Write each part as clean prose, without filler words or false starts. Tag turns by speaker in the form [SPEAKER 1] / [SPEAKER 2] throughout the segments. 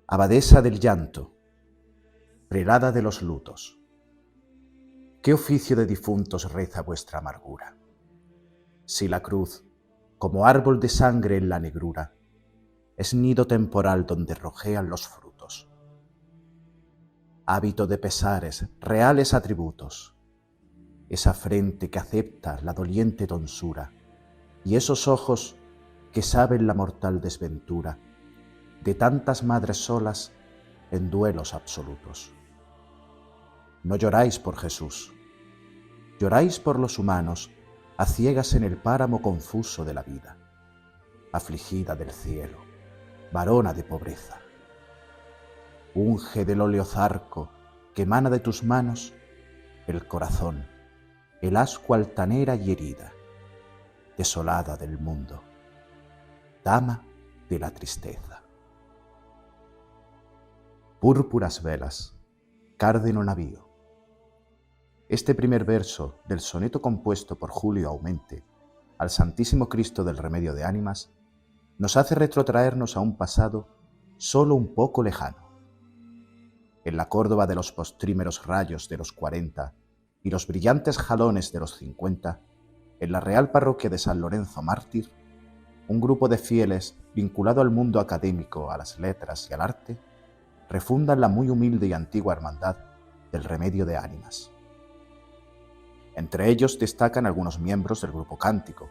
[SPEAKER 1] Abadesa del llanto, prelada de los lutos, ¿qué oficio de difuntos reza vuestra amargura? Si la cruz, como árbol de sangre en la negrura, es nido temporal donde rojean los frutos. Hábito de pesares, reales atributos, esa frente que acepta la doliente tonsura, y esos ojos que saben la mortal desventura de tantas madres solas en duelos absolutos. No lloráis por Jesús, lloráis por los humanos a ciegas en el páramo confuso de la vida, afligida del cielo, varona de pobreza. Unge del óleo zarco que emana de tus manos el corazón, el ascua altanera y herida, desolada del mundo, dama de la tristeza. Púrpuras velas, cárdeno navío. Este primer verso del soneto compuesto por Julio Aumente al Santísimo Cristo del Remedio de Ánimas nos hace retrotraernos a un pasado solo un poco lejano. En la Córdoba de los postrímeros rayos de los 40 y los brillantes jalones de los 50, en la Real Parroquia de San Lorenzo Mártir, un grupo de fieles vinculado al mundo académico, a las letras y al arte, refundan la muy humilde y antigua hermandad del Remedio de Ánimas. Entre ellos destacan algunos miembros del grupo cántico,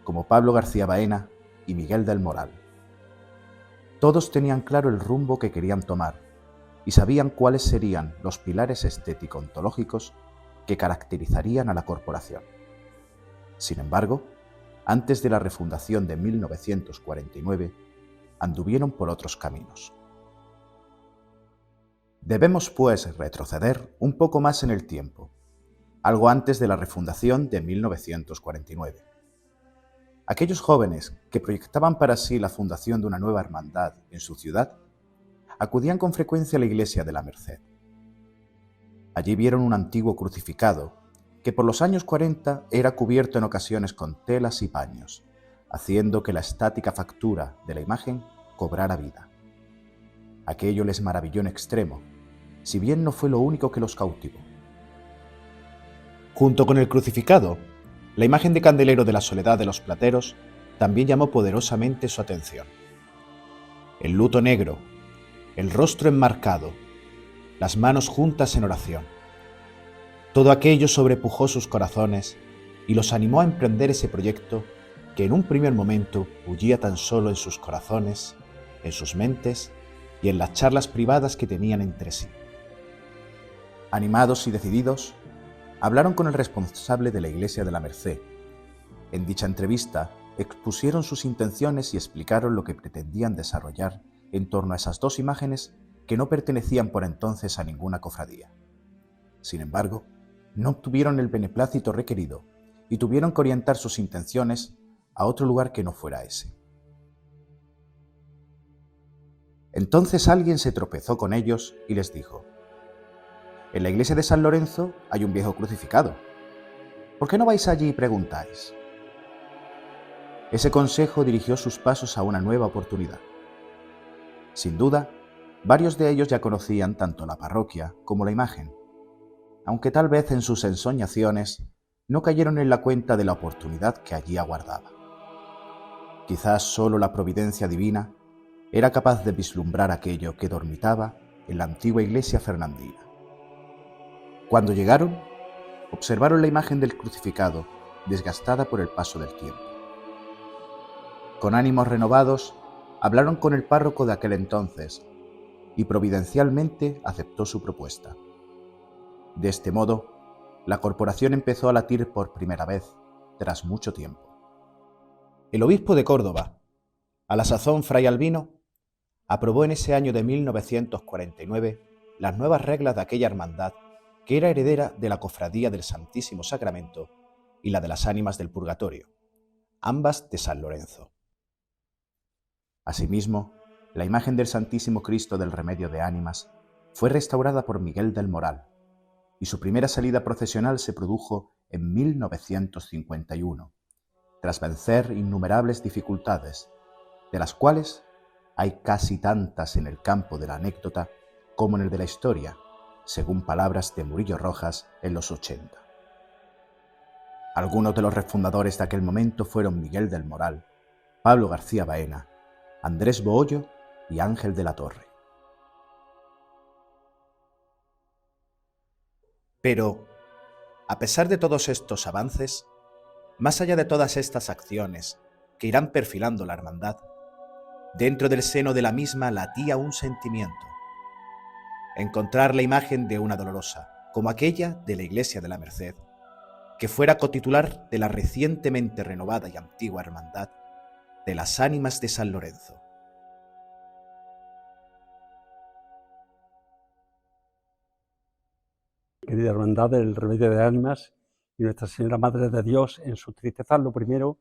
[SPEAKER 1] como Pablo García Baena y Miguel del Moral. Todos tenían claro el rumbo que querían tomar y sabían cuáles serían los pilares estético-ontológicos que caracterizarían a la corporación. Sin embargo, antes de la refundación de 1949, anduvieron por otros caminos. Debemos, pues, retroceder un poco más en el tiempo, algo antes de la refundación de 1949. Aquellos jóvenes que proyectaban para sí la fundación de una nueva hermandad en su ciudad, acudían con frecuencia a la iglesia de la Merced. Allí vieron un antiguo crucificado que por los años 40 era cubierto en ocasiones con telas y paños, haciendo que la estática factura de la imagen cobrara vida. Aquello les maravilló en extremo, si bien no fue lo único que los cautivó. Junto con el crucificado, la imagen de candelero de la Soledad de los Plateros también llamó poderosamente su atención. El luto negro, el rostro enmarcado, las manos juntas en oración. Todo aquello sobrepujó sus corazones y los animó a emprender ese proyecto que en un primer momento bullía tan solo en sus corazones, en sus mentes y en las charlas privadas que tenían entre sí. Animados y decididos, hablaron con el responsable de la Iglesia de la Merced. En dicha entrevista expusieron sus intenciones y explicaron lo que pretendían desarrollar en torno a esas dos imágenes que no pertenecían por entonces a ninguna cofradía. Sin embargo, no obtuvieron el beneplácito requerido y tuvieron que orientar sus intenciones a otro lugar que no fuera ese. Entonces alguien se tropezó con ellos y les dijo: en la iglesia de San Lorenzo hay un viejo crucificado. ¿Por qué no vais allí y preguntáis? Ese consejo dirigió sus pasos a una nueva oportunidad. Sin duda, varios de ellos ya conocían tanto la parroquia como la imagen, aunque tal vez en sus ensoñaciones no cayeron en la cuenta de la oportunidad que allí aguardaba. Quizás solo la providencia divina era capaz de vislumbrar aquello que dormitaba en la antigua iglesia fernandina. Cuando llegaron, observaron la imagen del crucificado desgastada por el paso del tiempo. Con ánimos renovados, hablaron con el párroco de aquel entonces y providencialmente aceptó su propuesta. De este modo, la corporación empezó a latir por primera vez tras mucho tiempo. El obispo de Córdoba, a la sazón fray Albino, aprobó en ese año de 1949 las nuevas reglas de aquella hermandad que era heredera de la Cofradía del Santísimo Sacramento y la de las Ánimas del Purgatorio, ambas de San Lorenzo. Asimismo, la imagen del Santísimo Cristo del Remedio de Ánimas fue restaurada por Miguel del Moral, y su primera salida procesional se produjo en 1951, tras vencer innumerables dificultades, de las cuales hay casi tantas en el campo de la anécdota como en el de la historia, según palabras de Murillo Rojas en los 80. Algunos de los refundadores de aquel momento fueron Miguel del Moral, Pablo García Baena, Andrés Boollo y Ángel de la Torre. Pero, a pesar de todos estos avances, más allá de todas estas acciones que irán perfilando la hermandad, dentro del seno de la misma latía un sentimiento: encontrar la imagen de una dolorosa, como aquella de la Iglesia de la Merced, que fuera cotitular de la recientemente renovada y antigua hermandad de las Ánimas de San Lorenzo.
[SPEAKER 2] Querida Hermandad del Remedio de Ánimas y Nuestra Señora Madre de Dios en su tristeza, lo primero,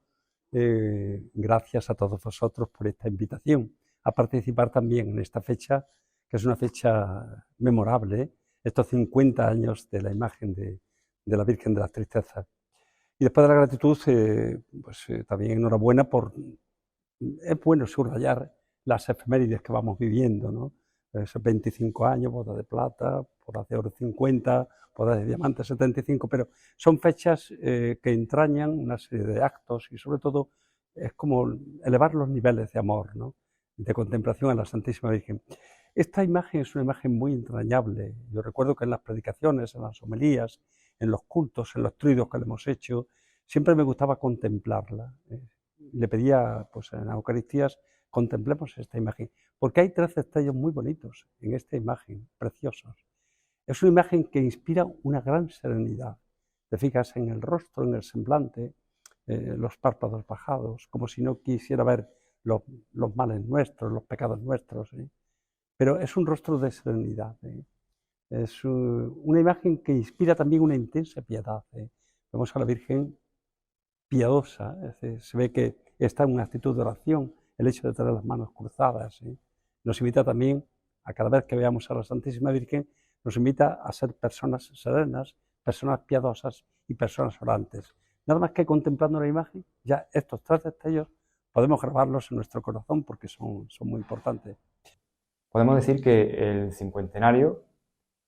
[SPEAKER 2] gracias a todos vosotros por esta invitación a participar también en esta fecha, que es una fecha memorable, estos 50 años de la imagen de la Virgen de las Tristezas. Y después de la gratitud, también enhorabuena es bueno subrayar las efemérides que vamos viviendo, ¿no? Esos 25 años, boda de plata, boda de oro 50, boda de diamante 75, pero son fechas que entrañan una serie de actos y sobre todo es como elevar los niveles de amor, ¿no? De contemplación a la Santísima Virgen. Esta imagen es una imagen muy entrañable. Yo recuerdo que en las predicaciones, en las homilías, en los cultos, en los triduos que le hemos hecho, siempre me gustaba contemplarla. Le pedía, pues en las Eucaristías, contemplemos esta imagen, porque hay 3 destellos muy bonitos en esta imagen, preciosos. Es una imagen que inspira una gran serenidad. Te fijas en el rostro, en el semblante, los párpados bajados, como si no quisiera ver los males nuestros, los pecados nuestros, ¿eh? Pero es un rostro de serenidad, ¿eh? Es una imagen que inspira también una intensa piedad, ¿eh? Vemos a la Virgen piadosa, es decir, se ve que está en una actitud de oración, el hecho de tener las manos cruzadas, ¿eh? Nos invita también a cada vez que veamos a la Santísima Virgen, nos invita a ser personas serenas, personas piadosas y personas orantes. Nada más que contemplando la imagen, ya estos 3 destellos podemos grabarlos en nuestro corazón porque son muy importantes.
[SPEAKER 3] Podemos decir que el cincuentenario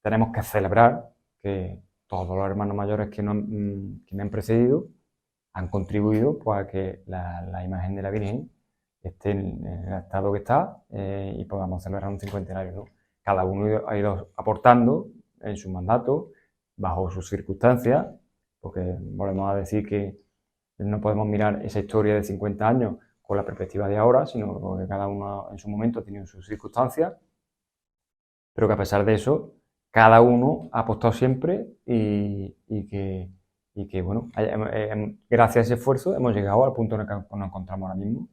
[SPEAKER 3] tenemos que celebrar que todos los hermanos mayores que me han precedido han contribuido pues, a que la imagen de la Virgen esté en el estado que está y podamos celebrar un cincuentenario, ¿no? Cada uno ha ido aportando en su mandato, bajo sus circunstancias, porque volvemos a decir que no podemos mirar esa historia de 50 años con la perspectiva de ahora, sino que cada uno en su momento ha tenido sus circunstancias, pero que a pesar de eso, cada uno ha apostado siempre y que bueno, gracias a ese esfuerzo hemos llegado al punto en el que nos encontramos ahora mismo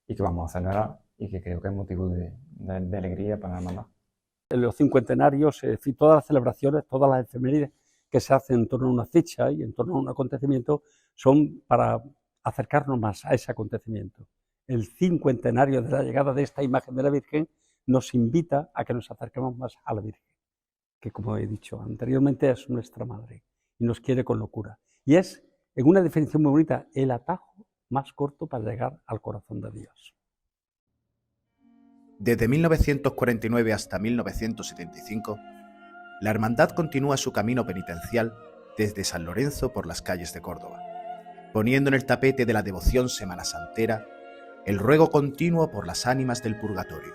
[SPEAKER 3] y que vamos a celebrar y que creo que es motivo de alegría para la hermandad.
[SPEAKER 2] En los cincuentenarios, todas las celebraciones, todas las efemérides que se hacen en torno a una fecha y en torno a un acontecimiento son para acercarnos más a ese acontecimiento. El cincuentenario de la llegada de esta imagen de la Virgen nos invita a que nos acerquemos más a la Virgen, que como he dicho anteriormente es nuestra Madre y nos quiere con locura. Y es, en una definición muy bonita, el atajo más corto para llegar al corazón de Dios.
[SPEAKER 1] Desde 1949 hasta 1975, la hermandad continúa su camino penitencial desde San Lorenzo por las calles de Córdoba, poniendo en el tapete de la devoción semanasantera el ruego continuo por las ánimas del purgatorio.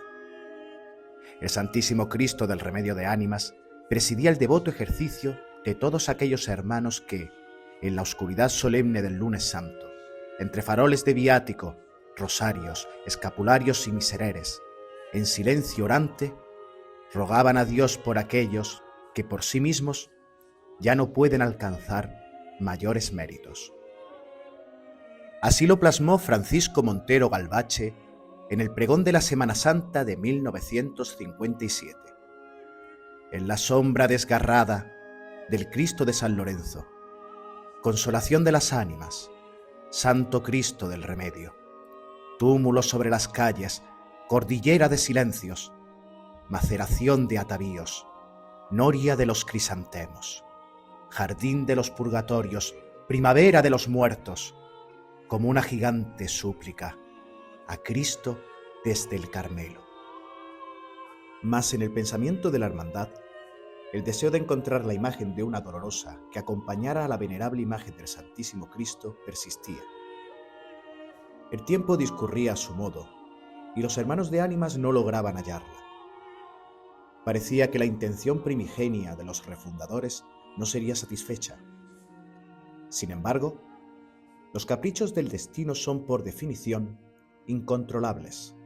[SPEAKER 1] El Santísimo Cristo del Remedio de Ánimas presidía el devoto ejercicio de todos aquellos hermanos que, en la oscuridad solemne del lunes santo, entre faroles de viático, rosarios, escapularios y misereres, en silencio orante, rogaban a Dios por aquellos que por sí mismos ya no pueden alcanzar mayores méritos. Así lo plasmó Francisco Montero Galvache en el pregón de la Semana Santa de 1957. En la sombra desgarrada del Cristo de San Lorenzo, consolación de las ánimas, Santo Cristo del Remedio, túmulo sobre las calles, cordillera de silencios, maceración de atavíos, noria de los crisantemos, jardín de los purgatorios, primavera de los muertos, como una gigante súplica a Cristo desde el Carmelo. Mas en el pensamiento de la hermandad, el deseo de encontrar la imagen de una dolorosa que acompañara a la venerable imagen del Santísimo Cristo persistía. El tiempo discurría a su modo, y los hermanos de ánimas no lograban hallarla. Parecía que la intención primigenia de los refundadores no sería satisfecha. Sin embargo, los caprichos del destino son por definición incontrolables,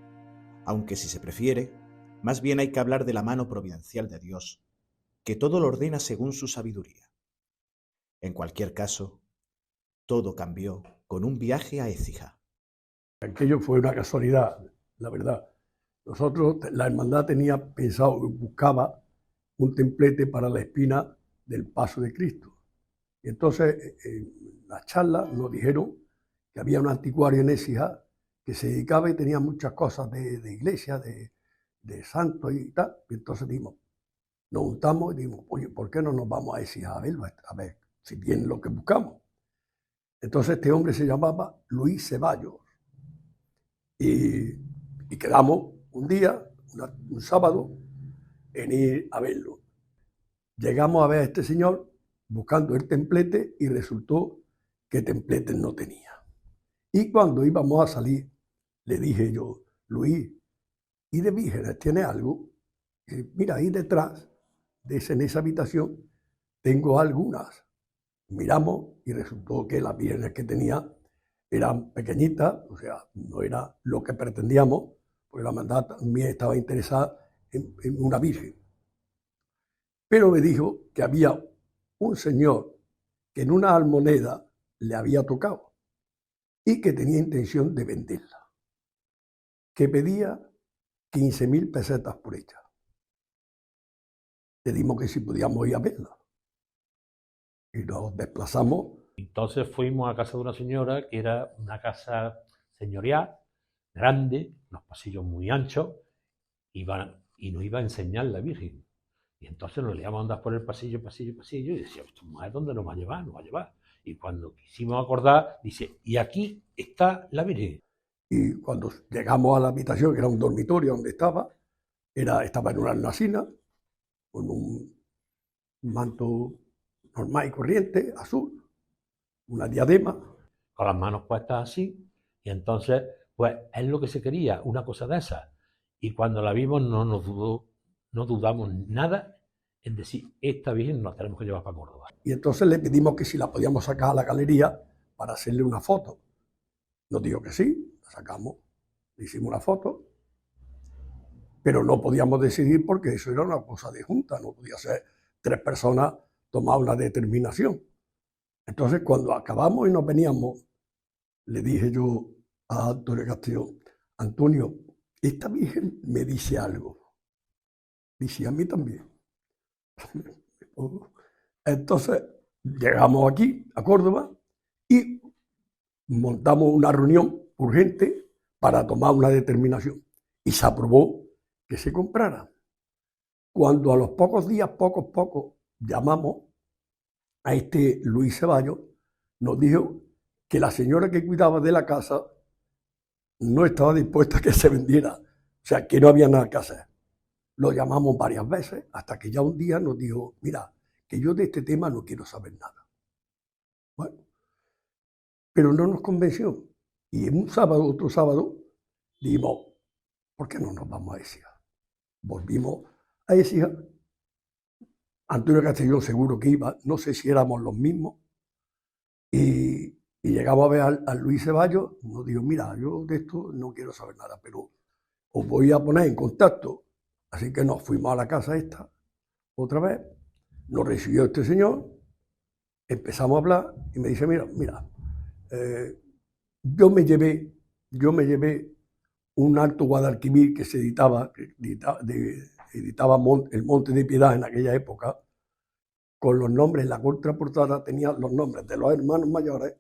[SPEAKER 1] aunque si se prefiere, más bien hay que hablar de la mano providencial de Dios, que todo lo ordena según su sabiduría. En cualquier caso, todo cambió con un viaje a Écija.
[SPEAKER 4] Aquello fue una casualidad, la verdad. Nosotros, la hermandad tenía pensado, buscaba un templete para la espina del paso de Cristo. Y entonces, en la charla nos dijeron que había un anticuario en Écija que se dedicaba y tenía muchas cosas de iglesia, de santos y tal. Y entonces dijimos, nos juntamos y dijimos, oye, ¿por qué no nos vamos a Écija a ver si viene lo que buscamos? Entonces este hombre se llamaba Luis Ceballos. Y quedamos un día, un sábado, en ir a verlo. Llegamos a ver a este señor buscando el templete y resultó que templete no tenía. Y cuando íbamos a salir, le dije yo, Luis, ¿y de vírgenes tiene algo? Y dice, mira, ahí detrás, en esa habitación, tengo algunas. Miramos y resultó que las vírgenes que tenía eran pequeñitas, o sea, no era lo que pretendíamos, porque la hermandad también estaba interesada en una virgen. Pero me dijo que había un señor que en una almoneda le había tocado y que tenía intención de venderla, que pedía 15.000 pesetas por ella. Le dimos que si podíamos ir a verla. Y nos desplazamos.
[SPEAKER 5] Entonces fuimos a casa de una señora que era una casa señorial, grande, unos pasillos muy anchos, y nos iba a enseñar la Virgen. Y entonces nos íbamos a andar por el pasillo, y decía, ¿esta mujer dónde nos va a llevar? Nos va a llevar. Y cuando quisimos acordar, dice, y aquí está la Virgen.
[SPEAKER 4] Y cuando llegamos a la habitación, que era un dormitorio donde estaba en una hornacina, con un manto normal y corriente, azul, una diadema.
[SPEAKER 5] Con las manos puestas así, y entonces, pues es lo que se quería, una cosa de esas. Y cuando la vimos no dudamos nada en decir, esta Virgen nos tenemos que llevar para Córdoba.
[SPEAKER 4] Y entonces le pedimos que si la podíamos sacar a la galería para hacerle una foto. Nos dijo que sí, la sacamos, le hicimos una foto, pero no podíamos decidir porque eso era una cosa de junta, no podía ser 3 personas tomar una determinación. Entonces, cuando acabamos y nos veníamos, le dije yo a Antonio Castillo, Antonio, esta Virgen me dice algo. Dice, a mí también. Entonces, llegamos aquí, a Córdoba, y montamos una reunión urgente para tomar una determinación. Y se aprobó que se comprara. Cuando a los pocos días, llamamos a este Luis Ceballos, nos dijo que la señora que cuidaba de la casa no estaba dispuesta a que se vendiera, o sea, que no había nada que hacer. Lo llamamos varias veces hasta que ya un día nos dijo, mira, que yo de este tema no quiero saber nada. Bueno, pero no nos convenció. Y en otro sábado, dijimos, ¿por qué no nos vamos a Écija? Volvimos a Écija. Antonio Castellón seguro que iba, no sé si éramos los mismos, y llegamos a ver a Luis Ceballos, nos dijo, mira, yo de esto no quiero saber nada, pero os voy a poner en contacto. Así que nos fuimos a la casa esta, otra vez, nos recibió este señor, empezamos a hablar, y me dice, mira, yo me llevé un Alto Guadalquivir que se editaba El Monte de Piedad en aquella época, con los nombres, en la contraportada tenía los nombres de los hermanos mayores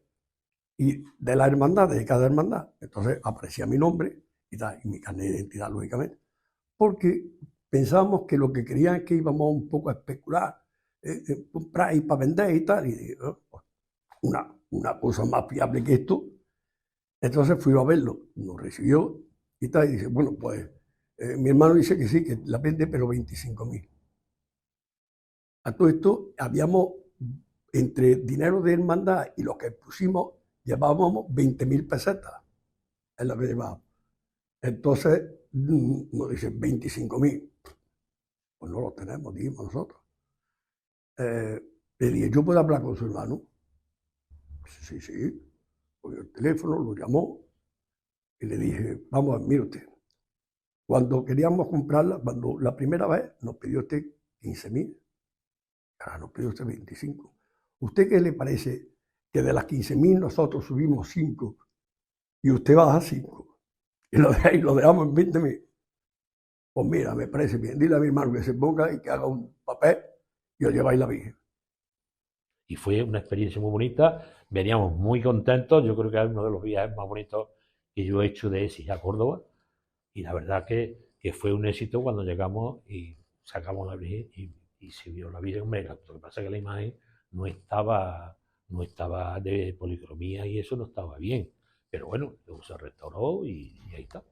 [SPEAKER 4] y de las hermandades, de cada hermandad. Entonces aparecía mi nombre y mi carnet de identidad, lógicamente, porque pensábamos que lo que querían es que íbamos un poco a especular, comprar y para vender y tal, y una cosa más fiable que esto. Entonces fuimos a verlo, nos recibió y tal, y dice, bueno, pues Mi hermano dice que sí, que la vende, pero 25.000. A todo esto, habíamos, entre dinero de hermandad y lo que pusimos, llevábamos 20.000 pesetas. Es lo que llevábamos. Entonces, nos dicen 25.000. Pues no lo tenemos, dijimos nosotros. Le dije, ¿yo puedo hablar con su hermano? Sí, sí. Cogió el teléfono, lo llamó y le dije, vamos a ver, mire usted, cuando queríamos comprarla, cuando la primera vez nos pidió usted 15.000, ahora nos pidió usted 25. ¿Usted qué le parece que de las 15.000 nosotros subimos 5 y usted va a dar 5 y lo dejamos en 20.000? Pues mira, me parece bien. Dile a mi hermano que se ponga y que haga un papel y os lleváis la Virgen.
[SPEAKER 5] Y fue una experiencia muy bonita, veníamos muy contentos, yo creo que es uno de los viajes más bonitos que yo he hecho de ESIS a Córdoba, y la verdad que fue un éxito cuando llegamos y sacamos la Virgen y se vio la Virgen. Hombre, lo que pasa es que la imagen no estaba de policromía y eso no estaba bien, pero bueno, luego se restauró y ahí está.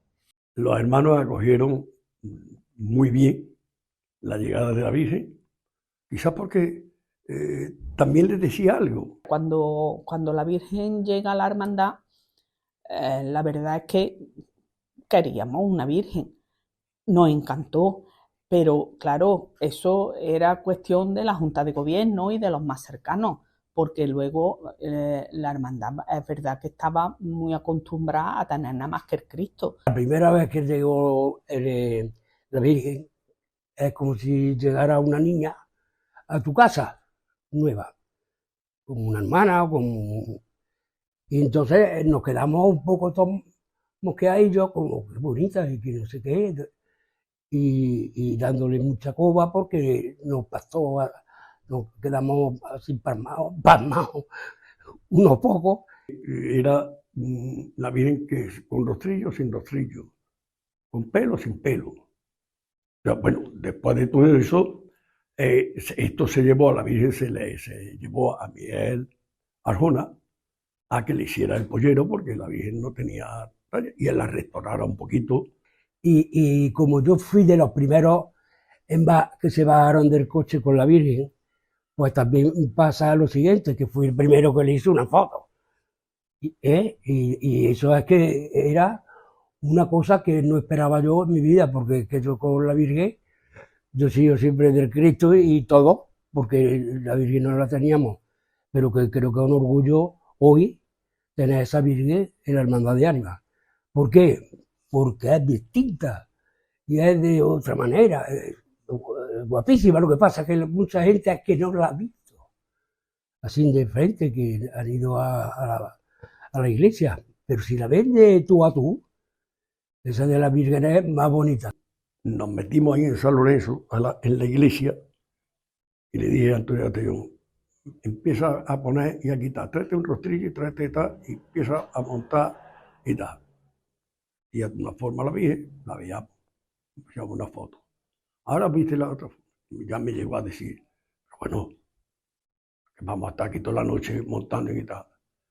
[SPEAKER 4] Los hermanos acogieron muy bien la llegada de la Virgen, quizás porque también les decía algo.
[SPEAKER 6] Cuando la Virgen llega a la hermandad, la verdad es que queríamos una Virgen, nos encantó, pero claro, eso era cuestión de la Junta de Gobierno y de los más cercanos, porque luego la hermandad es verdad que estaba muy acostumbrada a tener nada más que el Cristo.
[SPEAKER 7] La primera vez que llegó la Virgen es como si llegara una niña a tu casa nueva, como una hermana, y entonces nos quedamos un poco mosqueadillos, como que bonita y que no sé qué, y dándole mucha coba porque nos quedamos así pasmados, unos pocos.
[SPEAKER 4] Era la Virgen que con rostrillo, sin rostrillo, con pelo, sin pelo. Ya, bueno, después de todo eso, esto se llevó a la Virgen, se llevó a Miguel Arjona a que le hiciera el pollero porque la Virgen no tenía talla y él la restaurara un poquito.
[SPEAKER 7] Y como yo fui de los primeros que se bajaron del coche con la Virgen, pues también pasa lo siguiente, que fui el primero que le hice una foto. Y eso es que era una cosa que no esperaba yo en mi vida, porque que yo con la Virgen, yo sigo siempre del Cristo y todo, porque la Virgen no la teníamos, pero que creo que es un orgullo hoy tener esa Virgen en la Hermandad de Ánimas. ¿Por qué? Porque es distinta y es de otra manera, guapísima. Lo que pasa es que mucha gente es que no la ha visto así de frente, que han ido a la iglesia, pero si la ven de tú a tú, esa de la Virgen es más bonita.
[SPEAKER 4] Nos metimos ahí en San Lorenzo, en la iglesia, y le dije a Antonio Atellón, empieza a poner y a quitar, tráete un rostrillo y tráete tal, y empieza a montar y tal. Y de una forma la Virgen, la veíamos, hacíamos una foto. Ahora viste la otra foto, y ya me llegó a decir, bueno, que vamos a estar aquí toda la noche montando y tal.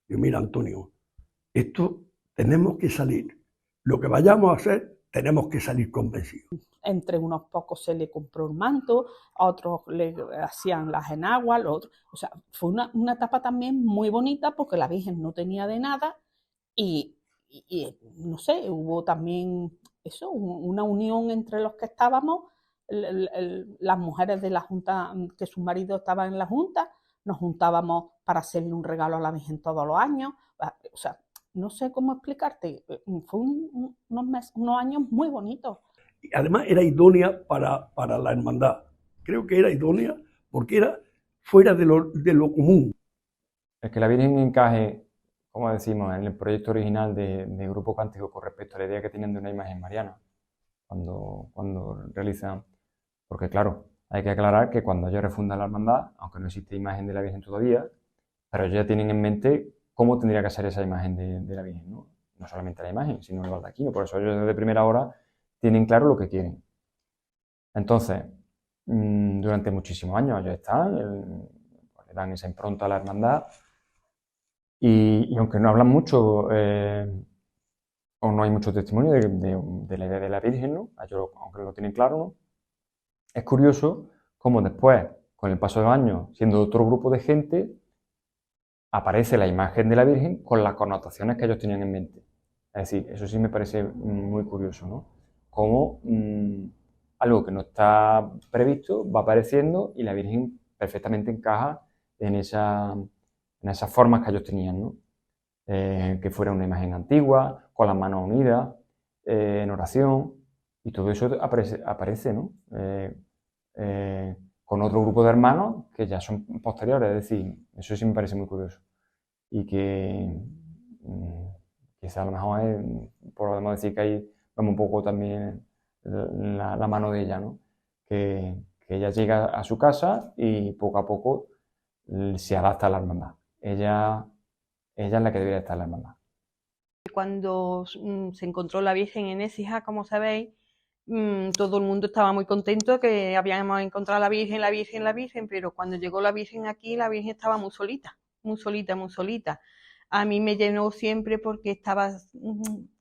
[SPEAKER 4] Yo, mira, Antonio, esto tenemos que salir. Lo que vayamos a hacer, tenemos que salir convencidos.
[SPEAKER 6] Entre unos pocos se le compró un manto, a otros le hacían las enaguas, o sea, fue una etapa también muy bonita porque la Virgen no tenía de nada y no sé, hubo también eso, una unión entre los que estábamos, las mujeres de la Junta, que sus maridos estaban en la Junta, nos juntábamos para hacerle un regalo a la Virgen todos los años, o sea, no sé cómo explicarte, fue unos años muy bonitos.
[SPEAKER 4] Además era idónea para la hermandad. Creo que era idónea porque era fuera de lo común.
[SPEAKER 3] Es que la Virgen encaje, como decimos, en el proyecto original de Grupo Cántico con respecto a la idea que tienen de una imagen mariana cuando realizan, porque claro, hay que aclarar que cuando ellos refundan la hermandad, aunque no existe imagen de la Virgen todavía, pero ellos ya tienen en mente cómo tendría que ser esa imagen de la Virgen, ¿no? No solamente la imagen, sino el baldaquino. Por eso ellos desde primera hora tienen claro lo que quieren. Entonces, durante muchísimos años ellos están, le dan esa impronta a la hermandad y aunque no hablan mucho, o no hay mucho testimonio de la idea de la Virgen, ¿no? Ellos, aunque lo tienen claro, ¿no? Es curioso cómo después, con el paso de los años, siendo otro grupo de gente, aparece la imagen de la Virgen con las connotaciones que ellos tenían en mente. Es decir, eso sí me parece muy curioso, ¿no? Cómo algo que no está previsto va apareciendo y la Virgen perfectamente encaja en esas formas que ellos tenían, ¿no? Que fuera una imagen antigua, con las manos unidas, en oración, y todo eso aparece, ¿no? Con otro grupo de hermanos que ya son posteriores, es decir, eso sí me parece muy curioso. Y que quizá a lo mejor podemos decir que ahí vemos un poco también la mano de ella, ¿no? Que ella llega a su casa y poco a poco se adapta a la hermandad. Ella es la que debería estar en la hermandad.
[SPEAKER 8] Cuando se encontró la Virgen en Écija, como sabéis, todo el mundo estaba muy contento que habíamos encontrado a la Virgen, la Virgen, la Virgen, pero cuando llegó la Virgen aquí, la Virgen estaba muy solita, muy solita, muy solita. A mí me llenó siempre porque estaba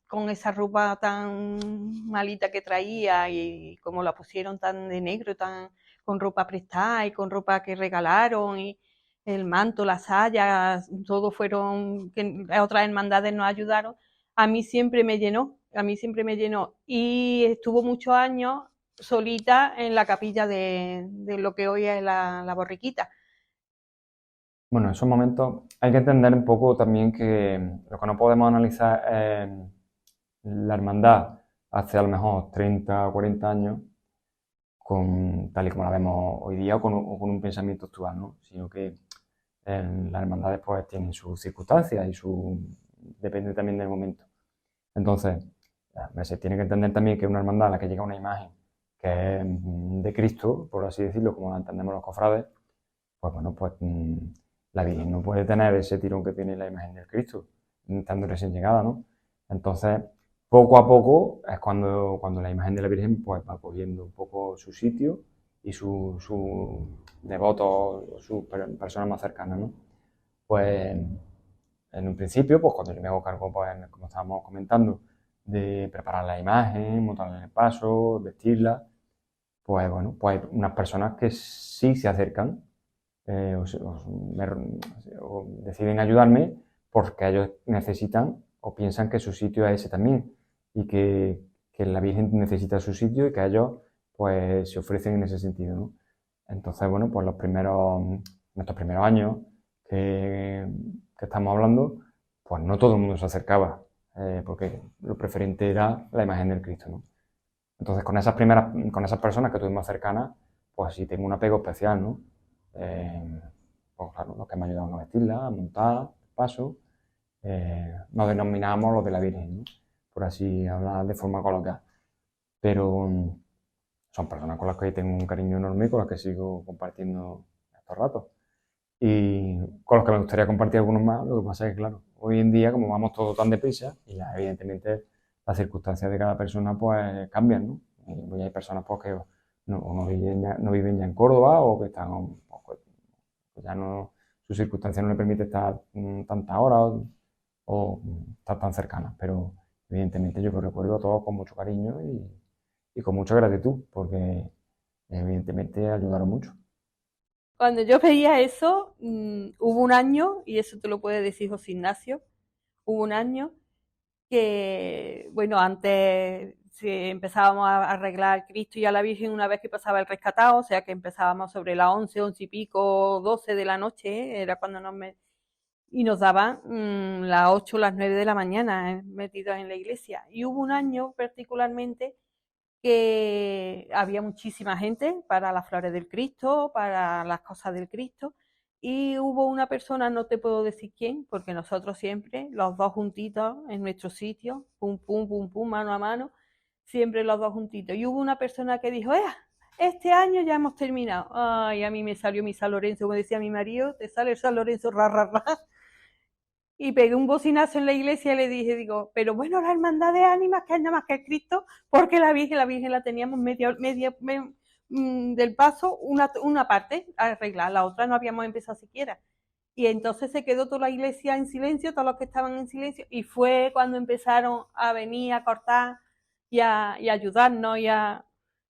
[SPEAKER 8] con esa ropa tan malita que traía y como la pusieron tan de negro, tan con ropa prestada y con ropa que regalaron y el manto, las sayas, todo fueron, que otras hermandades nos ayudaron, a mí siempre me llenó, y estuvo muchos años solita en la capilla de lo que hoy es la borriquita.
[SPEAKER 3] Bueno, en esos momentos hay que entender un poco también que lo que no podemos analizar es la hermandad hace a lo mejor 30 o 40 años, tal y como la vemos hoy día o con un pensamiento actual, ¿no? Sino que las hermandades pues tienen sus circunstancias y depende también del momento. Entonces, se tiene que entender también que una hermandad a la que llega una imagen que es de Cristo, por así decirlo, como la entendemos los cofrades, pues bueno, pues la Virgen no puede tener ese tirón que tiene la imagen del Cristo, estando recién llegada, ¿no? Entonces, poco a poco es cuando la imagen de la Virgen pues va cogiendo un poco su sitio y sus devotos, sus personas más cercanas, ¿no? Pues en un principio, pues cuando yo me hago cargo, pues como estábamos comentando, de preparar la imagen, montarla en el paso, vestirla, pues bueno, pues hay unas personas que sí se acercan o deciden ayudarme porque ellos necesitan o piensan que su sitio es ese también y que la Virgen necesita su sitio y que ellos pues se ofrecen en ese sentido, ¿no? Entonces, bueno, pues nuestros primeros años que estamos hablando, pues no todo el mundo se acercaba, porque lo preferente era la imagen del Cristo, ¿no? Entonces, con esas personas que tuvimos cercanas, pues sí tengo un apego especial, ¿no? Pues claro, los que me ayudaron a vestirla, a montar, el paso, nos denominamos los de la Virgen, ¿no? Por así hablar de forma coloquial. Pero son personas con las que tengo un cariño enorme y con las que sigo compartiendo estos ratos. Y con los que me gustaría compartir algunos más, lo que pasa es que, claro, hoy en día, como vamos todo tan deprisa, y evidentemente las circunstancias de cada persona pues cambian, ¿no? Y hay personas pues, que no viven ya en Córdoba o que están, pues, ya no, su circunstancia no le permite estar tantas horas o estar tan cercanas, pero evidentemente yo lo recuerdo a todos con mucho cariño y con mucha gratitud, porque evidentemente ayudaron mucho.
[SPEAKER 8] Cuando yo veía eso, hubo un año, y eso te lo puede decir José Ignacio, hubo un año que, bueno, antes empezábamos a arreglar a Cristo y a la Virgen una vez que pasaba el rescatado, o sea que empezábamos sobre las 11, 11 y pico, 12 de la noche, era cuando y nos daban las 8, las 9 de la mañana metidos en la iglesia. Y hubo un año particularmente que había muchísima gente para las flores del Cristo, para las cosas del Cristo, y hubo una persona, no te puedo decir quién, porque nosotros siempre, los dos juntitos en nuestro sitio, pum, pum, pum, pum, mano a mano, siempre los dos juntitos. Y hubo una persona que dijo, este año ya hemos terminado. Ay, a mí me salió mi San Lorenzo, como decía mi marido, te sale el San Lorenzo, ra, ra, ra. Y pegué un bocinazo en la iglesia y le dije, digo, pero bueno, la hermandad de ánimas que hay nada más que Cristo, porque la Virgen la teníamos media del paso, una parte arreglar, la otra no habíamos empezado siquiera. Y entonces se quedó toda la iglesia en silencio, todos los que estaban en silencio, y fue cuando empezaron a venir a cortar y a ayudarnos,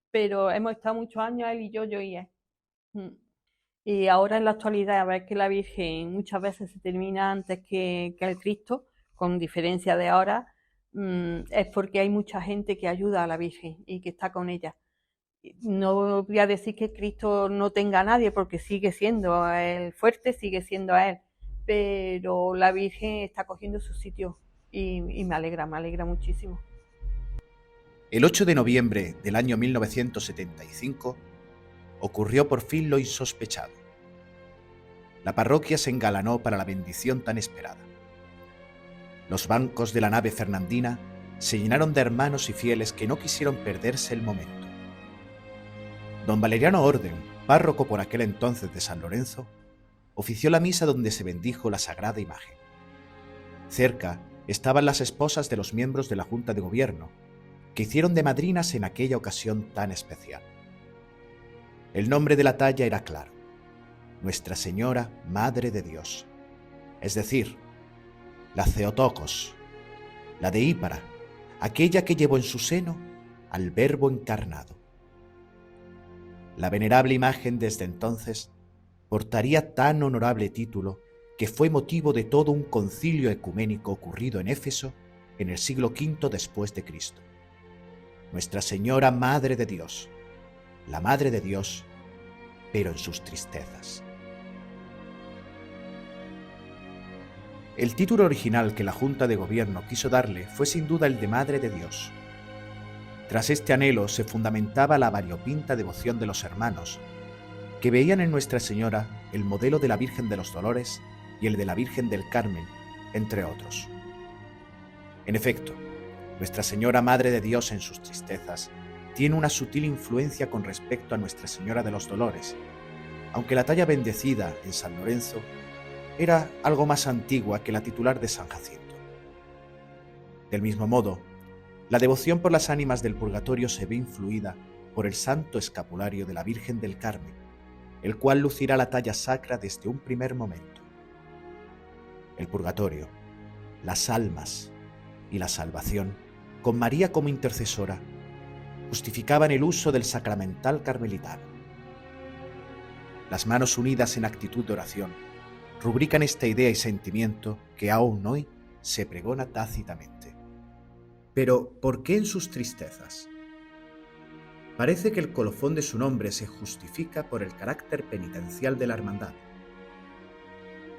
[SPEAKER 8] pero hemos estado muchos años él y yo y él. Y ahora en la actualidad, a ver que la Virgen muchas veces se termina antes que el Cristo, con diferencia de ahora, es porque hay mucha gente que ayuda a la Virgen y que está con ella. No voy a decir que Cristo no tenga a nadie, porque sigue siendo el fuerte, sigue siendo él, pero la Virgen está cogiendo su sitio y me alegra muchísimo.
[SPEAKER 1] El 8 de noviembre del año 1975 ocurrió por fin lo insospechado. La parroquia se engalanó para la bendición tan esperada. Los bancos de la nave fernandina se llenaron de hermanos y fieles que no quisieron perderse el momento. Don Valeriano Orden, párroco por aquel entonces de San Lorenzo, ofició la misa donde se bendijo la sagrada imagen. Cerca estaban las esposas de los miembros de la Junta de Gobierno, que hicieron de madrinas en aquella ocasión tan especial. El nombre de la talla era claro: Nuestra Señora Madre de Dios, es decir, la Theotokos, la de Hípara, aquella que llevó en su seno al Verbo encarnado. La venerable imagen desde entonces portaría tan honorable título que fue motivo de todo un concilio ecuménico ocurrido en Éfeso en el siglo V después de Cristo. Nuestra Señora Madre de Dios, la Madre de Dios, pero en sus tristezas. El título original que la Junta de Gobierno quiso darle fue sin duda el de Madre de Dios. Tras este anhelo se fundamentaba la variopinta devoción de los hermanos, que veían en Nuestra Señora el modelo de la Virgen de los Dolores y el de la Virgen del Carmen, entre otros. En efecto, Nuestra Señora Madre de Dios en sus tristezas tiene una sutil influencia con respecto a Nuestra Señora de los Dolores, aunque la talla bendecida en San Lorenzo era algo más antigua que la titular de San Jacinto. Del mismo modo, la devoción por las ánimas del purgatorio se ve influida por el santo escapulario de la Virgen del Carmen, el cual lucirá la talla sacra desde un primer momento. El purgatorio, las almas y la salvación, con María como intercesora, justificaban el uso del sacramental carmelitano. Las manos unidas en actitud de oración rubrican esta idea y sentimiento que aún hoy se pregona tácitamente. Pero, ¿por qué en sus tristezas? Parece que el colofón de su nombre se justifica por el carácter penitencial de la hermandad.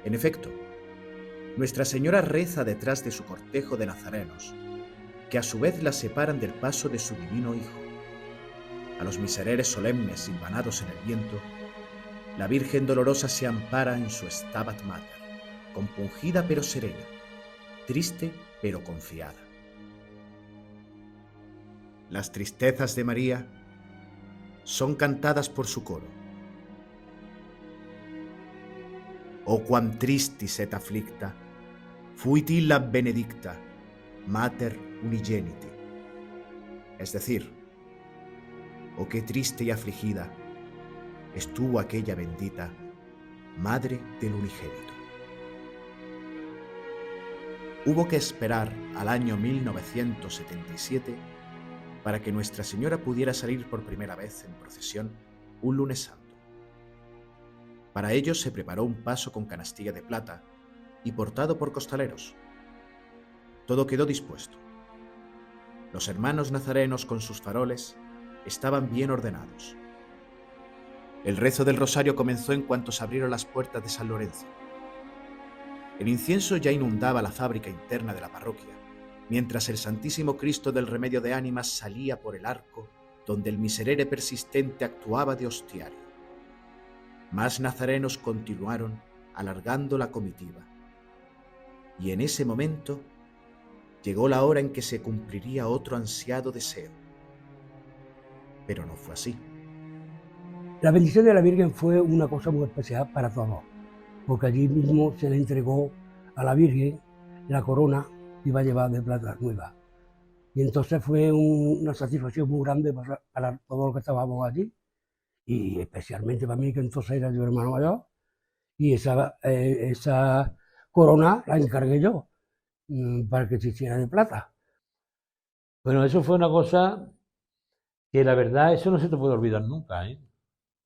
[SPEAKER 1] En efecto, Nuestra Señora reza detrás de su cortejo de nazarenos, que a su vez la separan del paso de su divino Hijo. A los misereres solemnes silvanados en el viento, la Virgen dolorosa se ampara en su Stabat Mater, compungida pero serena, triste pero confiada. Las tristezas de María son cantadas por su coro. O quam tristis et afflicta, fuit illa benedicta, mater unigeniti. Es decir, oh qué triste y afligida estuvo aquella bendita madre del unigénito. Hubo que esperar al año 1977 para que Nuestra Señora pudiera salir por primera vez en procesión un lunes santo. Para ello se preparó un paso con canastilla de plata y portado por costaleros. Todo quedó dispuesto. Los hermanos nazarenos con sus faroles estaban bien ordenados. El rezo del rosario comenzó en cuanto se abrieron las puertas de San Lorenzo. El incienso ya inundaba la fábrica interna de la parroquia, mientras el Santísimo Cristo del Remedio de Ánimas salía por el arco donde el miserere persistente actuaba de hostiario. Más nazarenos continuaron alargando la comitiva. Y en ese momento llegó la hora en que se cumpliría otro ansiado deseo. Pero no fue así.
[SPEAKER 7] La bendición de la Virgen fue una cosa muy especial para todos, porque allí mismo se le entregó a la Virgen la corona que iba a llevar de plata nueva. Y entonces fue una satisfacción muy grande para todos los que estábamos allí, y especialmente para mí, que entonces era yo hermano mayor, y esa corona la encargué yo para que se hiciera de plata.
[SPEAKER 5] Bueno, eso fue una cosa que la verdad, eso no se te puede olvidar nunca, ¿eh?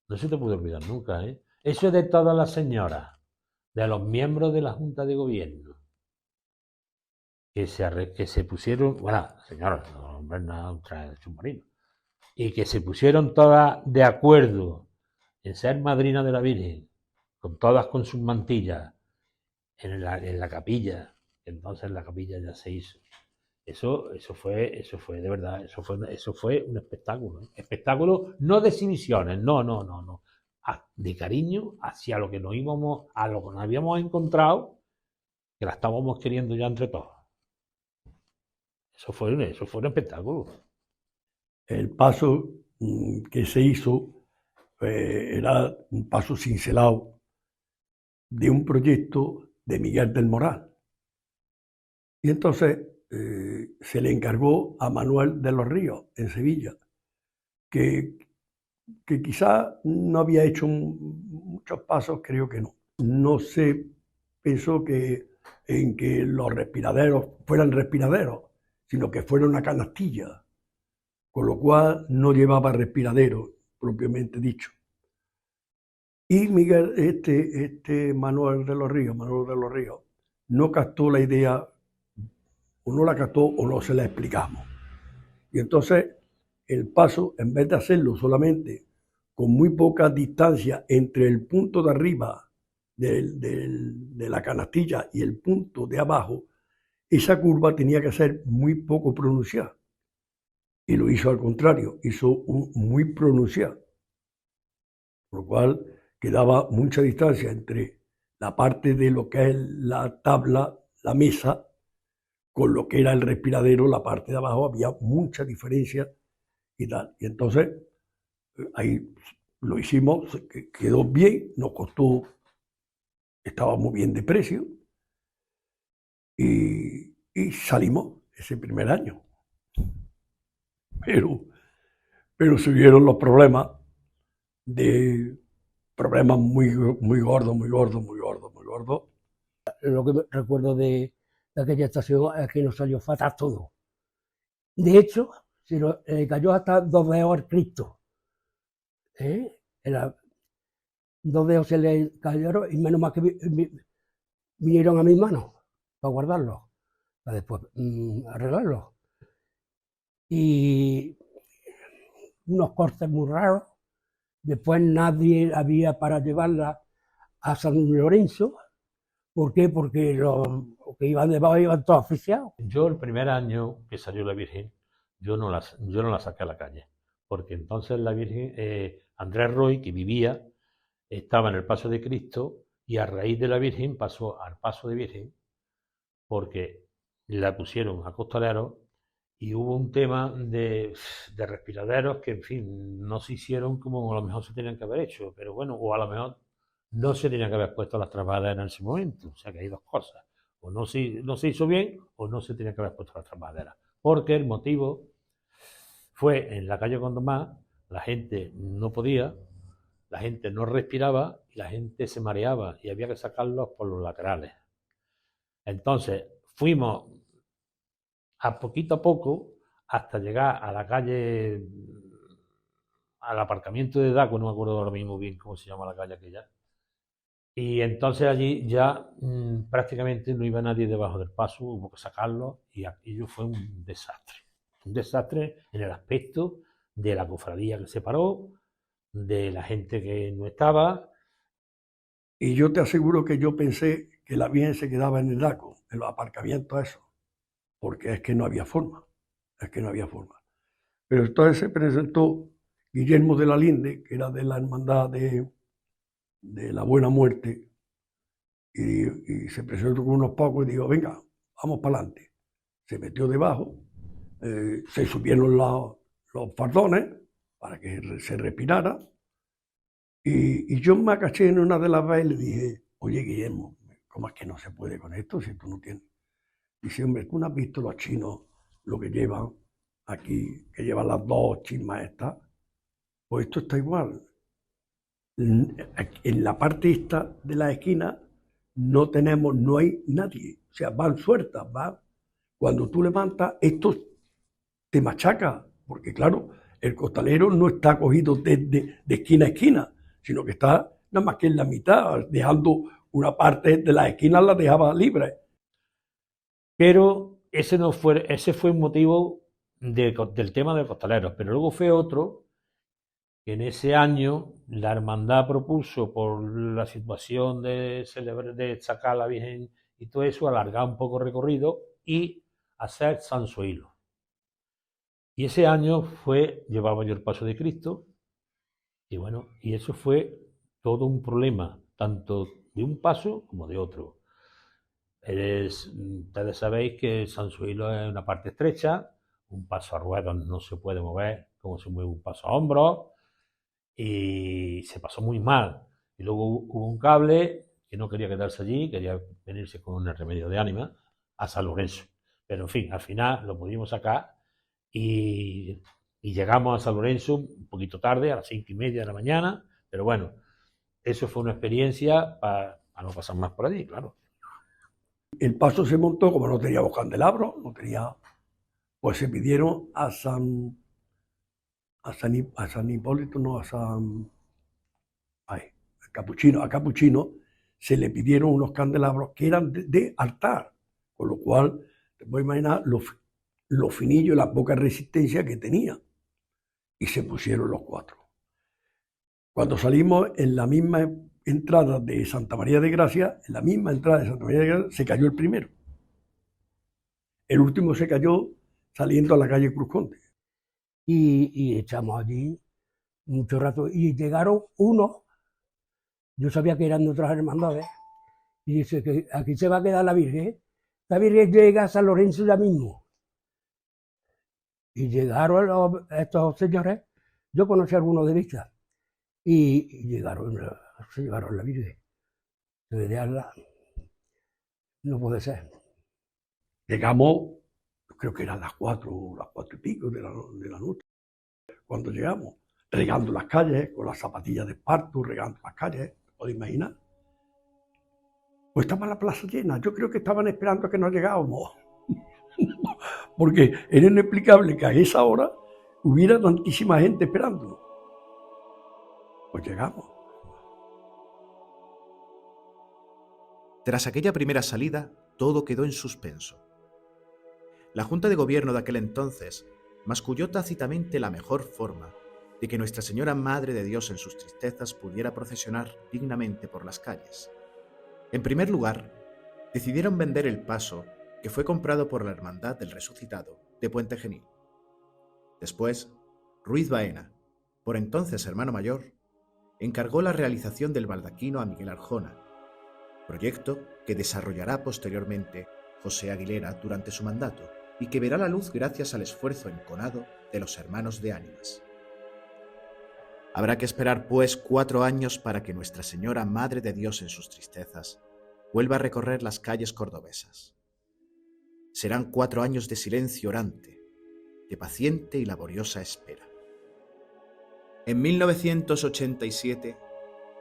[SPEAKER 5] No se te puede olvidar nunca, ¿eh? Eso es de todas las señoras, de los miembros de la Junta de Gobierno, que se pusieron, bueno, señoras, no, hombres no, ultra submarinos, y que se pusieron todas de acuerdo en ser madrina de la Virgen, todas con sus mantillas, en la capilla. Entonces la capilla ya se hizo. Eso fue de verdad, eso fue un espectáculo, ¿eh? Espectáculo no de exhibiciones, no. De cariño hacia lo que nos íbamos, a lo que nos habíamos encontrado, que la estábamos queriendo ya entre todos. Eso fue un espectáculo.
[SPEAKER 4] El paso que se hizo era un paso cincelado de un proyecto de Miguel del Moral. Y entonces se le encargó a Manuel de los Ríos, en Sevilla, que quizá no había hecho muchos pasos, creo que no. No se pensó en que los respiraderos fueran respiraderos, sino que fuera una canastilla, con lo cual no llevaba respiradero, propiamente dicho. Y Miguel, Manuel de los Ríos, no captó la idea, o no la captó, o no se la explicamos. Y entonces el paso, en vez de hacerlo solamente con muy poca distancia entre el punto de arriba de la canastilla y el punto de abajo, esa curva tenía que ser muy poco pronunciada. Y lo hizo al contrario, hizo muy pronunciado. Por lo cual quedaba mucha distancia entre la parte de lo que es la tabla, la mesa, con lo que era el respiradero, la parte de abajo, había mucha diferencia y tal. Y entonces ahí lo hicimos, quedó bien, nos costó, estaba muy bien de precio y salimos ese primer año. Pero se vieron los problemas muy gordos.
[SPEAKER 7] Lo que recuerdo de aquella estación es que nos salió fatal todo. De hecho, se nos cayó hasta 2 dedos al Cristo. 2 dedos se le cayeron y menos mal que vinieron a mis manos para guardarlos, para después arreglarlos. Y unos cortes muy raros. Después nadie había para llevarla a San Lorenzo. ¿Por qué? Porque los que iban debajo iban todos asfixiados.
[SPEAKER 5] Yo el primer año que salió la Virgen, yo no la saqué a la calle, porque entonces la Virgen, Andrés Roy, que vivía, estaba en el Paso de Cristo y a raíz de la Virgen pasó al Paso de Virgen, porque la pusieron a costaleros y hubo un tema de respiraderos que, en fin, no se hicieron como a lo mejor se tenían que haber hecho, pero bueno, o a lo mejor no se tenían que haber puesto las trabajaderas en ese momento. O sea que hay dos cosas. O no se hizo bien o no se tenían que haber puesto las trabajaderas. Porque el motivo fue en la calle Condomás, la gente no podía, la gente no respiraba y la gente se mareaba y había que sacarlos por los laterales. Entonces fuimos a poco hasta llegar a la calle, al aparcamiento de Daco, no me acuerdo ahora mismo bien cómo se llama la calle aquella. Y entonces allí ya prácticamente no iba nadie debajo del paso, hubo que sacarlo y aquello fue un desastre. Un desastre en el aspecto de la cofradía que se paró, de la gente que no estaba.
[SPEAKER 4] Y yo te aseguro que yo pensé que la Virgen se quedaba en el Daco, en los aparcamientos esos, porque es que no había forma. Pero entonces se presentó Guillermo de la Linde, que era de la hermandad de la Buena Muerte, y se presentó con unos pocos y dijo, venga, vamos para adelante. Se metió debajo, se subieron los fardones para que se respirara, y yo me agaché en una de las veces y le dije, oye Guillermo, ¿cómo es que no se puede con esto si tú no tienes? Dice, hombre, ¿tú no has visto los chinos lo que llevan aquí, que llevan las 2 chismas estas? Pues esto está igual. En la parte esta de la esquina no hay nadie, o sea, van sueltas, van. Cuando tú levantas, esto te machaca, porque claro, el costalero no está cogido de esquina a esquina, sino que está nada más que en la mitad, dejando una parte de las esquinas la dejaba libre.
[SPEAKER 5] Pero ese fue un motivo del tema de costaleros, pero luego fue otro que en ese año la hermandad propuso, por la situación de sacar a la Virgen y todo eso, alargar un poco el recorrido y hacer San Zoilo. Y ese año llevaba yo el paso de Cristo, y bueno, y eso fue todo un problema, tanto de un paso como de otro. Ustedes sabéis que San Zoilo es una parte estrecha, un paso a ruedas no se puede mover como se mueve un paso a hombros, y se pasó muy mal. Y luego hubo un cable que no quería quedarse allí, quería venirse con el remedio de ánima a San Lorenzo. Pero en fin, al final lo pudimos sacar y llegamos a San Lorenzo un poquito tarde, a las 5:30 de la mañana, pero bueno, eso fue una experiencia para no pasar más por allí, claro.
[SPEAKER 4] El paso se montó, como no teníamos candelabros, pues se pidieron a San Hipólito, no, a Capuchino, se le pidieron unos candelabros que eran de altar, con lo cual te puedes imaginar lo finillo y la poca resistencia que tenía. Y se pusieron los 4. Cuando salimos en la misma entrada de Santa María de Gracia, se cayó el primero. El último se cayó saliendo a la calle Cruz Conde.
[SPEAKER 7] Y echamos allí mucho rato. Y llegaron unos, yo sabía que eran de otras hermandades, y dice que aquí se va a quedar la Virgen. La Virgen llega a San Lorenzo ya mismo. Y llegaron estos señores, yo conocí a algunos de vista, y se llevaron la Virgen. No puede ser.
[SPEAKER 4] Llegamos, creo que eran las 4 y pico de la noche, cuando llegamos, regando las calles, con las zapatillas de esparto, regando las calles, ¿te podéis imaginar? Pues estaba la plaza llena, yo creo que estaban esperando a que nos llegábamos, porque era inexplicable que a esa hora hubiera tantísima gente esperando. Pues llegamos.
[SPEAKER 1] Tras aquella primera salida, todo quedó en suspenso. La Junta de Gobierno de aquel entonces masculló tácitamente la mejor forma de que Nuestra Señora Madre de Dios en sus tristezas pudiera procesionar dignamente por las calles. En primer lugar, decidieron vender el paso que fue comprado por la Hermandad del Resucitado de Puente Genil. Después, Ruiz Baena, por entonces hermano mayor, encargó la realización del baldaquino a Miguel Arjona, proyecto que desarrollará posteriormente José Aguilera durante su mandato y que verá la luz gracias al esfuerzo enconado de los hermanos de ánimas. Habrá que esperar, pues, 4 años para que Nuestra Señora Madre de Dios en sus tristezas vuelva a recorrer las calles cordobesas. Serán 4 años de silencio orante, de paciente y laboriosa espera. En 1987,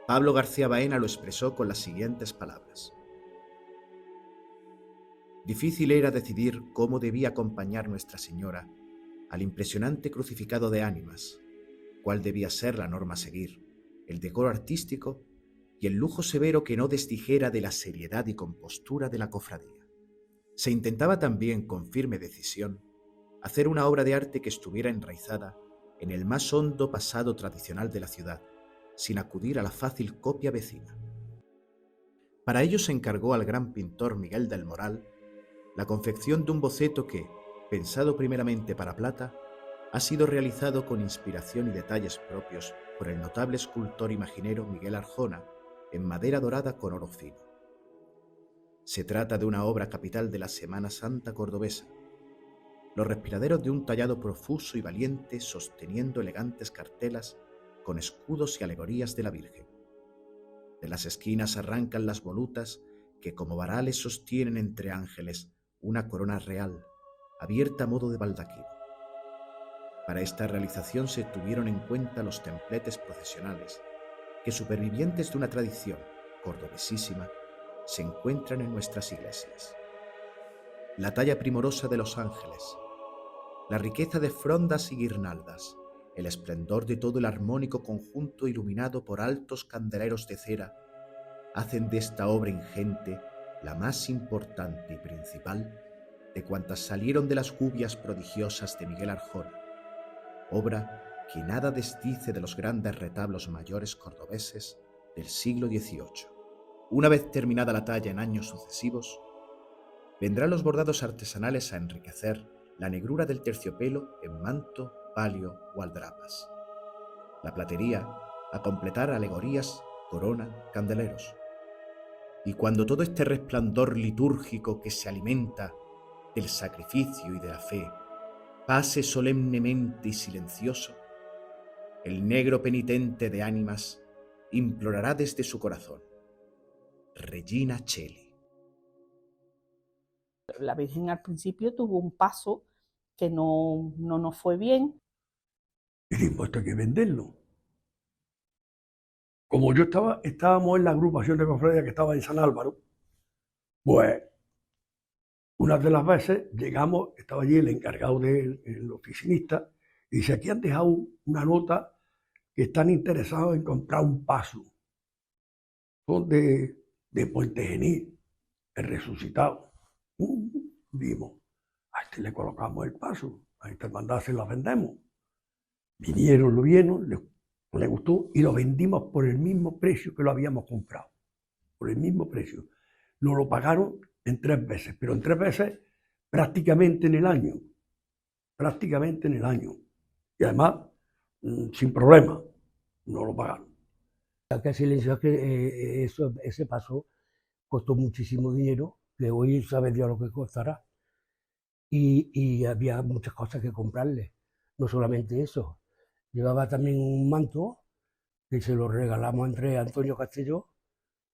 [SPEAKER 1] Pablo García Baena lo expresó con las siguientes palabras. Difícil era decidir cómo debía acompañar Nuestra Señora al impresionante crucificado de ánimas, cuál debía ser la norma a seguir, el decoro artístico y el lujo severo que no desdijera de la seriedad y compostura de la cofradía. Se intentaba también, con firme decisión, hacer una obra de arte que estuviera enraizada en el más hondo pasado tradicional de la ciudad, sin acudir a la fácil copia vecina. Para ello se encargó al gran pintor Miguel del Moral la confección de un boceto que, pensado primeramente para plata, ha sido realizado con inspiración y detalles propios por el notable escultor imaginero Miguel Arjona en madera dorada con oro fino. Se trata de una obra capital de la Semana Santa cordobesa, los respiraderos de un tallado profuso y valiente sosteniendo elegantes cartelas con escudos y alegorías de la Virgen. De las esquinas arrancan las volutas que como varales sostienen entre ángeles una corona real, abierta a modo de baldaquino. Para esta realización se tuvieron en cuenta los templetes procesionales, que supervivientes de una tradición cordobesísima se encuentran en nuestras iglesias. La talla primorosa de los ángeles, la riqueza de frondas y guirnaldas, el esplendor de todo el armónico conjunto iluminado por altos candeleros de cera, hacen de esta obra ingente la más importante y principal de cuantas salieron de las gubias prodigiosas de Miguel Arjona, obra que nada desdice de los grandes retablos mayores cordobeses del siglo XVIII. Una vez terminada la talla en años sucesivos, vendrán los bordados artesanales a enriquecer la negrura del terciopelo en manto, palio o aldrapas. La platería a completar alegorías, corona, candeleros. Y cuando todo este resplandor litúrgico que se alimenta del sacrificio y de la fe pase solemnemente y silencioso, el negro penitente de ánimas implorará desde su corazón: Regina Coeli.
[SPEAKER 6] La Virgen al principio tuvo un paso que no nos fue bien.
[SPEAKER 4] Y dijimos, esto hay que venderlo. Como yo estábamos en la agrupación de cofradía que estaba en San Álvaro, pues una de las veces llegamos, estaba allí el encargado el oficinista, y dice, aquí han dejado una nota que están interesados en comprar un paso. Son de Puente Genil, el resucitado. Vimos, a este le colocamos el paso, a esta hermandad se la vendemos. Vinieron, lo vieron, les gustó y lo vendimos por el mismo precio que lo habíamos comprado. Por el mismo precio. Nos lo pagaron en 3 veces, pero en 3 veces prácticamente en el año. Prácticamente en el año. Y además, sin problema, no lo pagaron.
[SPEAKER 7] Que silencio, que ese paso costó muchísimo dinero, que hoy sabe Dios lo que costará. Y había muchas cosas que comprarle, no solamente eso. Llevaba también un manto que se lo regalamos entre Antonio Castelló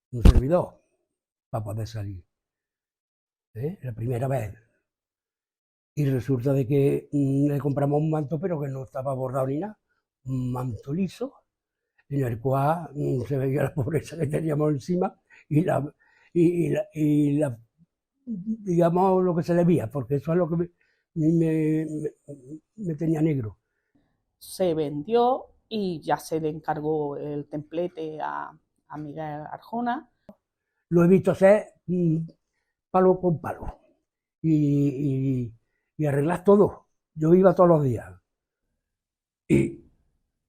[SPEAKER 7] y un servidor para poder salir. La primera vez. Y resulta de que le compramos un manto, pero que no estaba bordado ni nada. Un manto liso, en el cual se veía la pobreza que teníamos encima y digamos, lo que se le veía, porque eso es lo que me tenía negro.
[SPEAKER 6] Se vendió y ya se le encargó el templete a Miguel Arjona.
[SPEAKER 7] Lo he visto hacer palo con palo y arreglar todo. Yo iba todos los días.
[SPEAKER 4] Y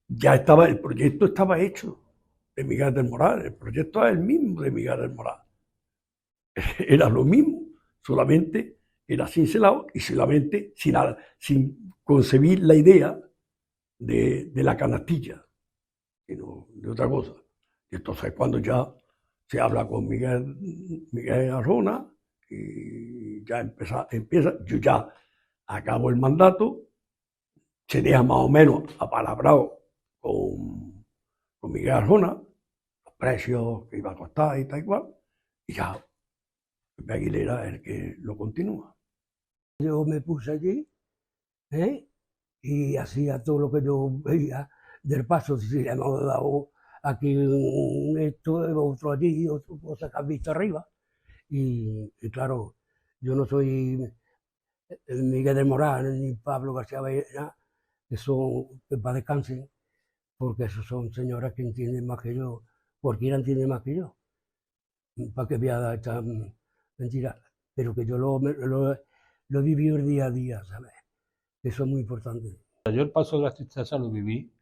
[SPEAKER 4] ya el proyecto estaba hecho de Miguel del Moral. El proyecto es el mismo de Miguel del Moral. Era lo mismo, solamente era cincelado y solamente sin concebir la idea de la canastilla, sino de otra cosa. Y entonces cuando ya se habla con Miguel Arjona y ya empieza, yo ya acabo el mandato, se deja más o menos apalabrado con Miguel Arjona, los precios que iba a costar y tal y cual, y ya Pepe Aguilera es el que lo continúa.
[SPEAKER 7] Yo me puse allí, y hacía todo lo que yo veía del paso. Si le hemos dado aquí esto, otro allí, otra cosa que has visto arriba. Y claro, yo no soy Miguel del Moral ni Pablo García Ballena, que son, que para descansen, porque esos son señoras que entienden más que yo, cualquiera entiende más que yo. ¿Para qué voy a dar esta mentira? Pero que yo lo viví el día a día, ¿sabes? Eso es muy importante.
[SPEAKER 5] Yo el paso de la tristeza lo viví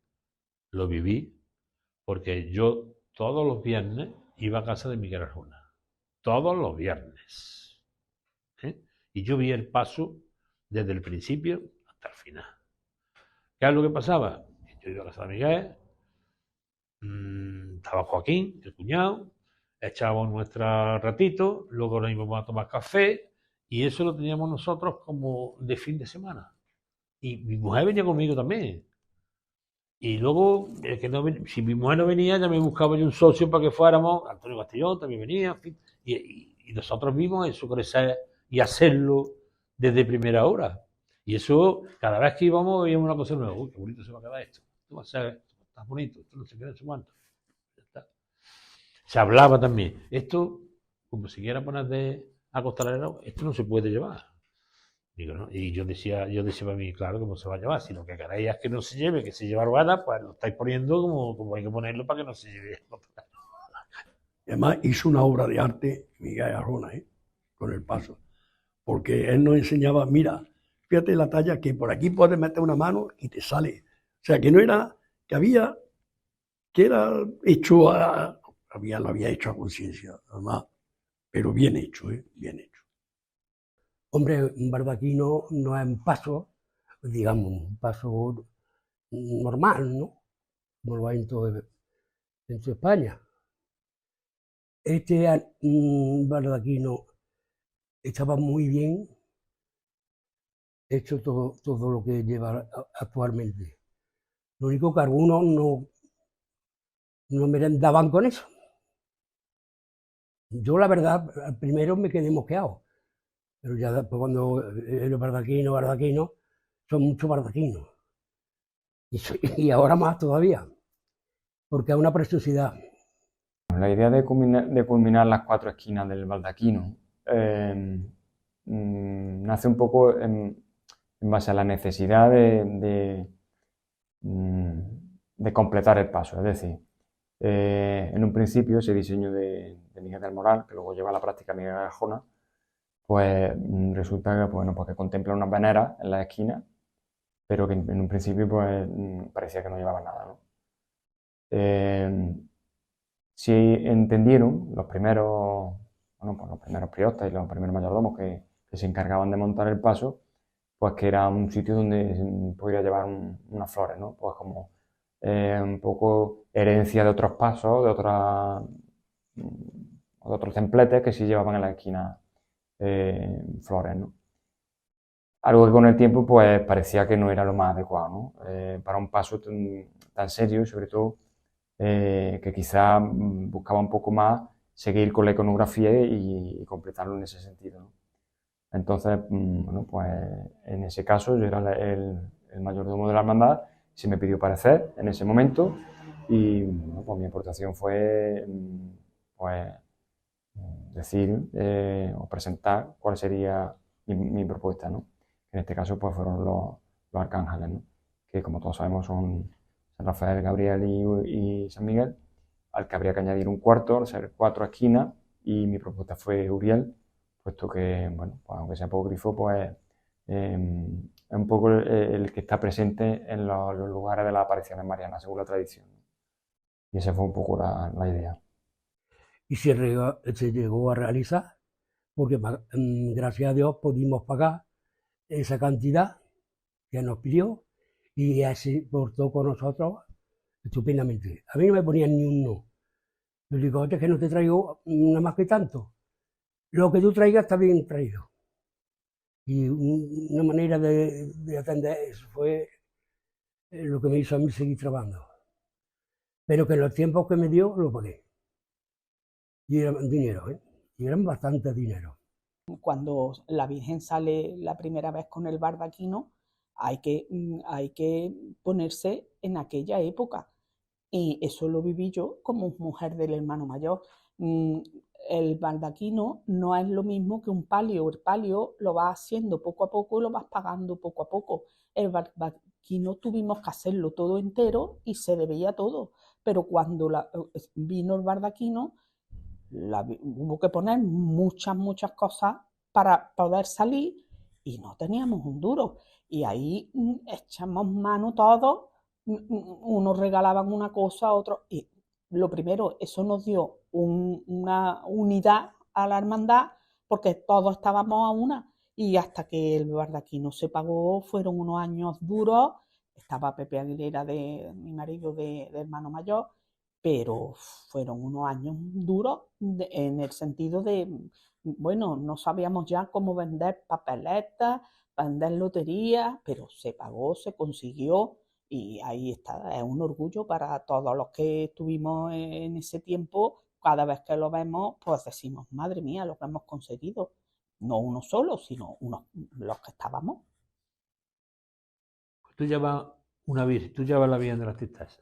[SPEAKER 5] porque yo todos los viernes iba a casa de Miguel Arjona. Todos los viernes. Y yo vi el paso desde el principio hasta el final. ¿Qué es lo que pasaba? Yo iba a casa de Miguel, estaba Joaquín, el cuñado, echábamos nuestro ratito, luego nos íbamos a tomar café y eso lo teníamos nosotros como de fin de semana. Y mi mujer venía conmigo también. Y luego, si mi mujer no venía, ya me buscaba yo un socio para que fuéramos. Antonio Castellón también venía. En fin, y nosotros vimos eso crecer y hacerlo desde primera hora. Y eso, cada vez que íbamos, veíamos una cosa nueva. Uy, qué bonito se va a quedar esto. Esto va a ser, está bonito, esto no se queda en su manto. Se hablaba también, esto, como si quiera poner a costalero, esto no se puede llevar. Digo, ¿no? Y yo decía para mí, claro, que no se va a llevar, si lo que queréis es que no se lleve, que se lleve arugada, pues lo estáis poniendo como hay que ponerlo para que no se lleve.
[SPEAKER 4] Además, hizo una obra de arte, Miguel Arjona, con el paso, porque él nos enseñaba, mira, fíjate la talla que por aquí puedes meter una mano y te sale. O sea, que no era, que era hecho lo había hecho a conciencia, además, pero bien hecho, bien hecho.
[SPEAKER 7] Hombre, un barbaquino no es un paso, digamos, un paso normal, ¿no? Como lo hay en toda España. Este barbaquino estaba muy bien hecho todo lo que lleva actualmente. Lo único que algunos no merendaban con eso. Yo, la verdad, al primero me quedé mosqueado, pero ya después cuando los barbaquinos, son muchos barbaquinos. Y ahora más todavía, porque es una preciosidad.
[SPEAKER 3] La idea de culminar las 4 esquinas del baldaquino nace un poco en base a la necesidad de completar el paso. Es decir, en un principio ese diseño de Miguel del Moral, que luego lleva a la práctica Miguel Arjona, pues resulta que, pues que contempla unas veneras en las esquinas, pero que en un principio pues, parecía que no llevaba nada, ¿no? Sí entendieron los primeros, los primeros priostas y los primeros mayordomos que se encargaban de montar el paso, pues que era un sitio donde podría llevar unas flores, ¿no? Pues como un poco herencia de otros pasos, de otros templetes que sí llevaban en la esquina flores, ¿no? Algo que con el tiempo pues parecía que no era lo más adecuado, ¿no? Para un paso tan serio y sobre todo que quizá buscaba un poco más seguir con la iconografía y completarlo en ese sentido, ¿no? Entonces, bueno, pues en ese caso yo era el mayordomo de la hermandad, se me pidió parecer en ese momento y bueno, pues mi aportación fue pues, decir o presentar cuál sería mi propuesta, ¿no? En este caso pues fueron los arcángeles, ¿no? Que como todos sabemos son San Rafael, Gabriel y San Miguel, al que habría que añadir un cuarto, al ser 4 esquinas, y mi propuesta fue Uriel, puesto que, bueno, pues aunque sea apócrifo, pues es un poco el que está presente en los lugares de las apariciones marianas, según la tradición. Y esa fue un poco la idea.
[SPEAKER 7] Y se llegó a realizar, porque gracias a Dios pudimos pagar esa cantidad que nos pidió y así portó con nosotros estupendamente. A mí no me ponían ni un no. Yo digo, es que no te traigo nada más que tanto. Lo que tú traigas está bien traído. Y una manera de atender eso fue lo que me hizo a mí seguir trabajando. Pero que en los tiempos que me dio, lo pagué. Y eran dinero, y eran bastante dinero.
[SPEAKER 6] Cuando la Virgen sale la primera vez con el barbaquino, hay que ponerse en aquella época. Y eso lo viví yo como mujer del hermano mayor. El baldaquino no es lo mismo que un palio. El palio lo vas haciendo poco a poco y lo vas pagando poco a poco. El baldaquino tuvimos que hacerlo todo entero y se debía todo. Pero cuando vino el baldaquino, hubo que poner muchas cosas para poder salir y no teníamos un duro. Y ahí echamos mano todos, unos regalaban una cosa, otros. Y lo primero, eso nos dio una unidad a la hermandad porque todos estábamos a una. Y hasta que el bardaquino se pagó, fueron unos años duros. Estaba Pepe Aguilera, mi marido de hermano mayor, pero fueron unos años duros en el sentido de, bueno, no sabíamos ya cómo vender papeletas, vender loterías, pero se pagó, se consiguió y ahí está. Es un orgullo para todos los que estuvimos en ese tiempo. Cada vez que lo vemos, pues decimos, madre mía, lo que hemos conseguido. No uno solo, sino los que estábamos.
[SPEAKER 5] Tú llevas una Virgen, tú llevas la Virgen de las Tristezas,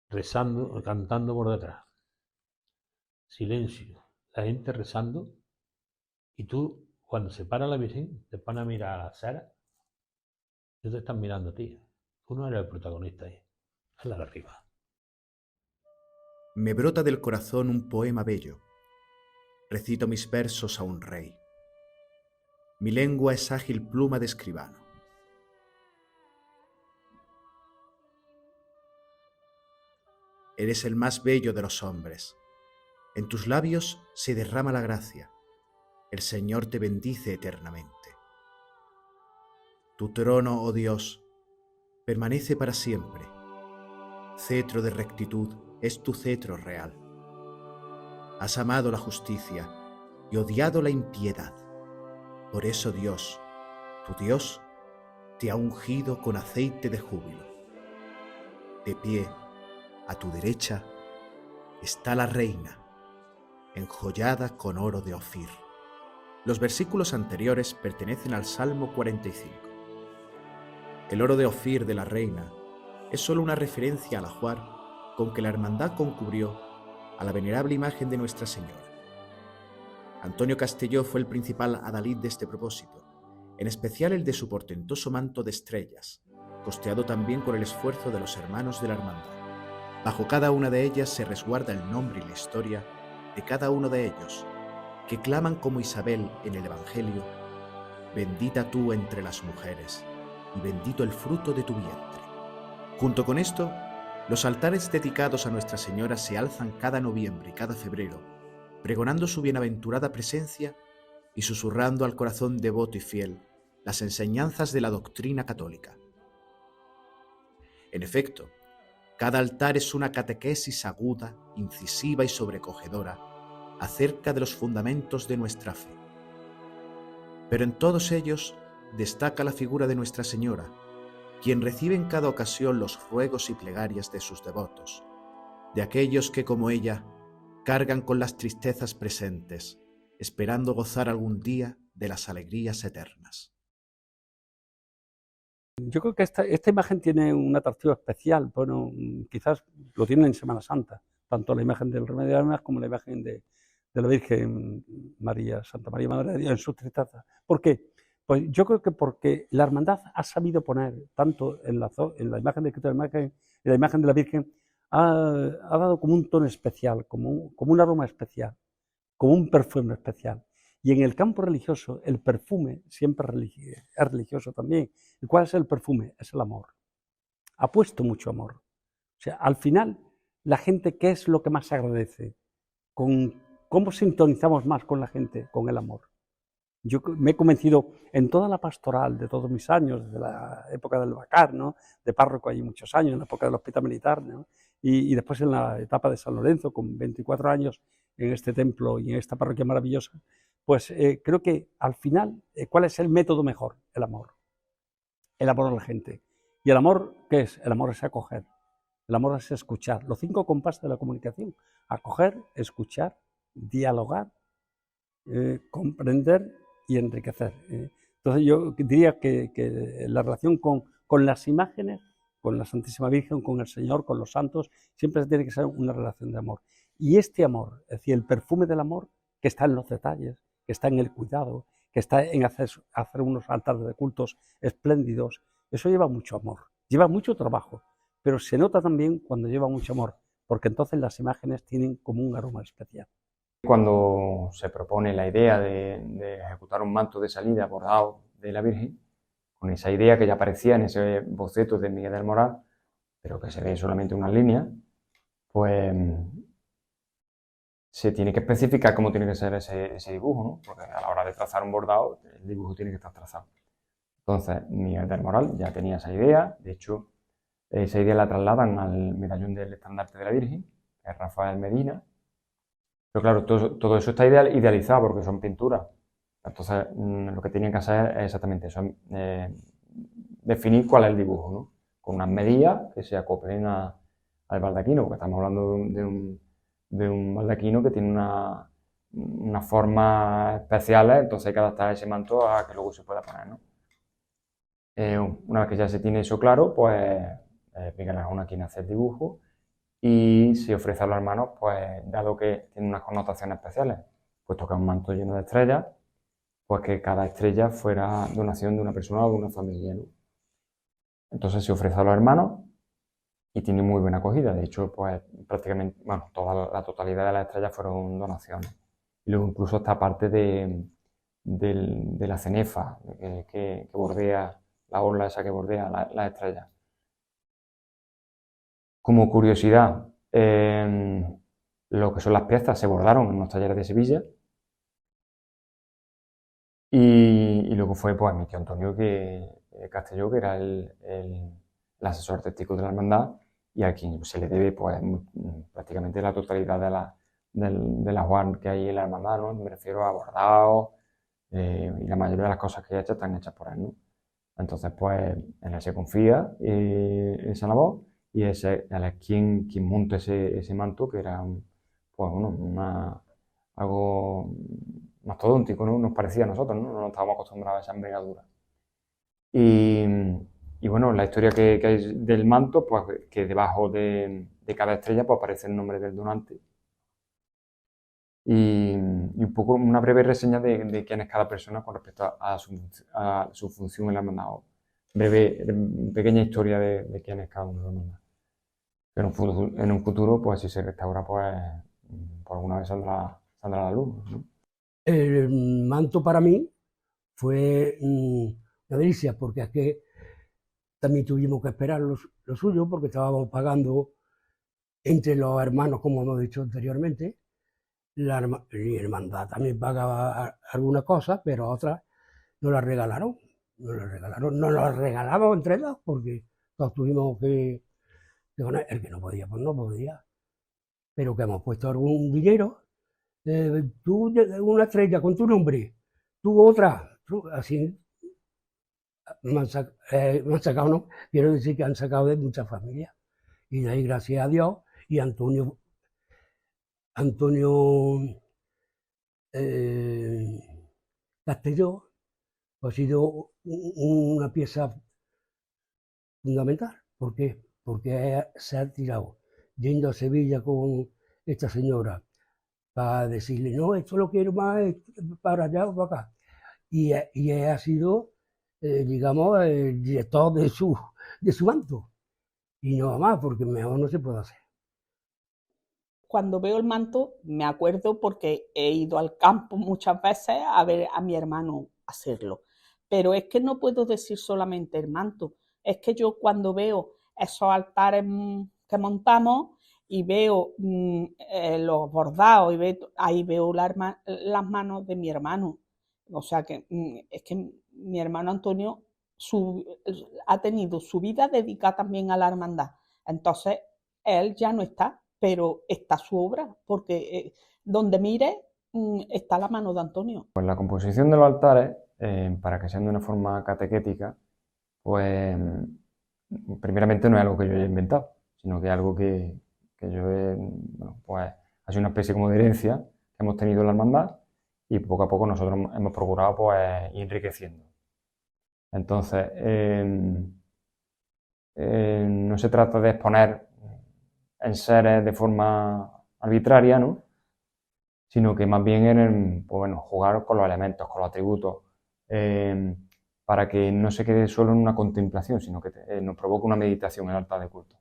[SPEAKER 5] rezando, cantando por detrás. silencio, la gente rezando, y tú, cuando se para la Virgen, te pones a mirar a la Sara, y te están mirando a ti. Tú no eres el protagonista ahí, es la de arriba.
[SPEAKER 1] Me brota del corazón un poema bello. Recito mis versos a un rey. Mi lengua es ágil pluma de escribano. Eres el más bello de los hombres. En tus labios se derrama la gracia. El Señor te bendice eternamente. Tu trono, oh Dios, permanece para siempre. Cetro de rectitud es tu cetro real. Has amado la justicia y odiado la impiedad. Por eso Dios, tu Dios, te ha ungido con aceite de júbilo. De pie, a tu derecha, está la reina, enjollada con oro de Ofir. Los versículos anteriores pertenecen al Salmo 45. El oro de Ofir de la reina es solo una referencia al ajuar con que la hermandad concubrió a la venerable imagen de Nuestra Señora. Antonio Castelló fue el principal adalid de este propósito, en especial el de su portentoso manto de estrellas, costeado también con el esfuerzo de los hermanos de la hermandad. Bajo cada una de ellas se resguarda el nombre y la historia de cada uno de ellos, que claman como Isabel en el Evangelio: bendita tú entre las mujeres, y bendito el fruto de tu vientre. Junto con esto, los altares dedicados a Nuestra Señora se alzan cada noviembre y cada febrero, pregonando su bienaventurada presencia y susurrando al corazón devoto y fiel las enseñanzas de la doctrina católica. En efecto, cada altar es una catequesis aguda, incisiva y sobrecogedora acerca de los fundamentos de nuestra fe. Pero en todos ellos destaca la figura de Nuestra Señora, quien recibe en cada ocasión los ruegos y plegarias de sus devotos, de aquellos que, como ella, cargan con las tristezas presentes, esperando gozar algún día de las alegrías eternas.
[SPEAKER 2] Yo creo que esta imagen tiene un atractivo especial. Bueno, quizás lo tiene en Semana Santa, tanto la imagen del Remedio de Almas como la imagen de la Virgen María, Santa María Madre de Dios en sus tristezas. ¿Por qué? Pues yo creo que porque la hermandad ha sabido poner, tanto en la imagen de Cristo, en la imagen de la Virgen, ha dado como un tono especial, como un aroma especial, como un perfume especial. Y en el campo religioso, el perfume siempre es religioso también. ¿Y cuál es el perfume? Es el amor. Ha puesto mucho amor. O sea, al final, la gente, ¿qué es lo que más agradece? ¿Cómo sintonizamos más con la gente? Con el amor. Yo me he convencido en toda la pastoral de todos mis años, desde la época del Bacar, ¿no? De párroco allí muchos años, en la época del Hospital Militar, ¿no? Y después en la etapa de San Lorenzo, con 24 años en este templo y en esta parroquia maravillosa, pues creo que al final, ¿cuál es el método mejor? El amor. El amor a la gente. ¿Y el amor qué es? El amor es acoger. El amor es escuchar. Los 5 compases de la comunicación: acoger, escuchar, dialogar, comprender y enriquecer. Entonces yo diría que la relación con las imágenes, con la Santísima Virgen, con el Señor, con los santos, siempre tiene que ser una relación de amor. Y este amor, es decir, el perfume del amor, que está en los detalles, que está en el cuidado, que está en hacer unos altares de cultos espléndidos, eso lleva mucho amor, lleva mucho trabajo, pero se nota también cuando lleva mucho amor, porque entonces las imágenes tienen como un aroma especial.
[SPEAKER 3] Cuando se propone la idea de ejecutar un manto de salida bordado de la Virgen, con esa idea que ya aparecía en ese boceto de Miguel del Moral, pero que se ve solamente unas líneas, pues se tiene que especificar cómo tiene que ser ese dibujo, ¿no? Porque a la hora de trazar un bordado, el dibujo tiene que estar trazado. Entonces, Miguel del Moral ya tenía esa idea. De hecho, esa idea la trasladan al medallón del estandarte de la Virgen, que es Rafael Medina. Pero claro, todo eso está idealizado porque son pinturas. Entonces, lo que tienen que hacer es exactamente eso, definir cuál es el dibujo, ¿no? Con unas medidas que se acoplen al baldaquino, porque estamos hablando de un baldaquino que tiene unas formas especiales, entonces hay que adaptar ese manto a que luego se pueda poner, ¿no? Una vez que ya se tiene eso claro, pues Miguel Arjona quien hace el dibujo y se ofrece a los hermanos, pues dado que tiene unas connotaciones especiales, puesto que es un manto lleno de estrellas, pues que cada estrella fuera donación de una persona o de una familia, ¿no? Entonces se ofrece a los hermanos y tiene muy buena acogida. De hecho, pues prácticamente, bueno, toda la totalidad de las estrellas fueron donaciones. Y luego incluso esta parte de la cenefa que bordea, la orla esa que bordea las estrellas. Como curiosidad, lo que son las piezas se bordaron en los talleres de Sevilla. Y luego fue pues mi tío Antonio Castelló, que era el asesor artístico de la hermandad y a quien se le debe pues prácticamente la totalidad de la Juan que hay en la hermandad, ¿no? Me refiero a bordados y la mayoría de las cosas que he hecho están hechas por él, ¿no? Entonces pues en él se confía esa labor y él es quien monta ese manto, que era pues bueno, algo mastodóntico, ¿no? Nos parecía a nosotros, ¿no? No estábamos acostumbrados a esa envergadura. Y bueno, la historia que hay del manto, pues que debajo de cada estrella pues aparece el nombre del donante. Y un poco una breve reseña de quién es cada persona con respecto a su función en la hermandad. Pequeña historia de quién es cada uno de la hermandad. Pero en un futuro, pues si se restaura, pues por alguna vez saldrá a la luz, ¿no?
[SPEAKER 7] El manto para mí fue una delicia, porque es que también tuvimos que esperar lo suyo, porque estábamos pagando entre los hermanos, como hemos dicho anteriormente. La hermandad también pagaba algunas cosas, pero otras nos las regalaron. Nos las regalamos entre dos, porque todos tuvimos que ganar. El que no podía, pues no podía. Pero que hemos puesto algún dinero. Tú una estrella con tu nombre, tú otra, así me han sacado, no, quiero decir que han sacado de muchas familias. Y de ahí, gracias a Dios, y Antonio Castelló, pues ha sido una pieza fundamental. ¿Por qué? Porque se ha tirado yendo a Sevilla con esta señora para decirle, no, esto lo quiero más para allá o para acá. Y ha sido, digamos, el director de su manto. Y no más, porque mejor no se puede hacer.
[SPEAKER 6] Cuando veo el manto me acuerdo porque he ido al campo muchas veces a ver a mi hermano hacerlo. Pero es que no puedo decir solamente el manto. Es que yo cuando veo esos altares que montamos y veo los bordados y ahí veo las manos de mi hermano. O sea que es que mi hermano Antonio ha tenido su vida dedicada también a la hermandad. Entonces, él ya no está, pero está su obra, porque donde mire está la mano de Antonio.
[SPEAKER 3] Pues la composición de los altares, para que sean de una forma catequética, pues primeramente no es algo que yo haya inventado, sino que es algo que yo bueno, pues ha sido una especie como de herencia que hemos tenido en la hermandad y poco a poco nosotros hemos procurado pues ir enriqueciendo. Entonces, no se trata de exponer enseres de forma arbitraria, ¿no? Sino que más bien pues bueno, jugar con los elementos, con los atributos, para que no se quede solo en una contemplación, sino que nos provoque una meditación en el altar de culto.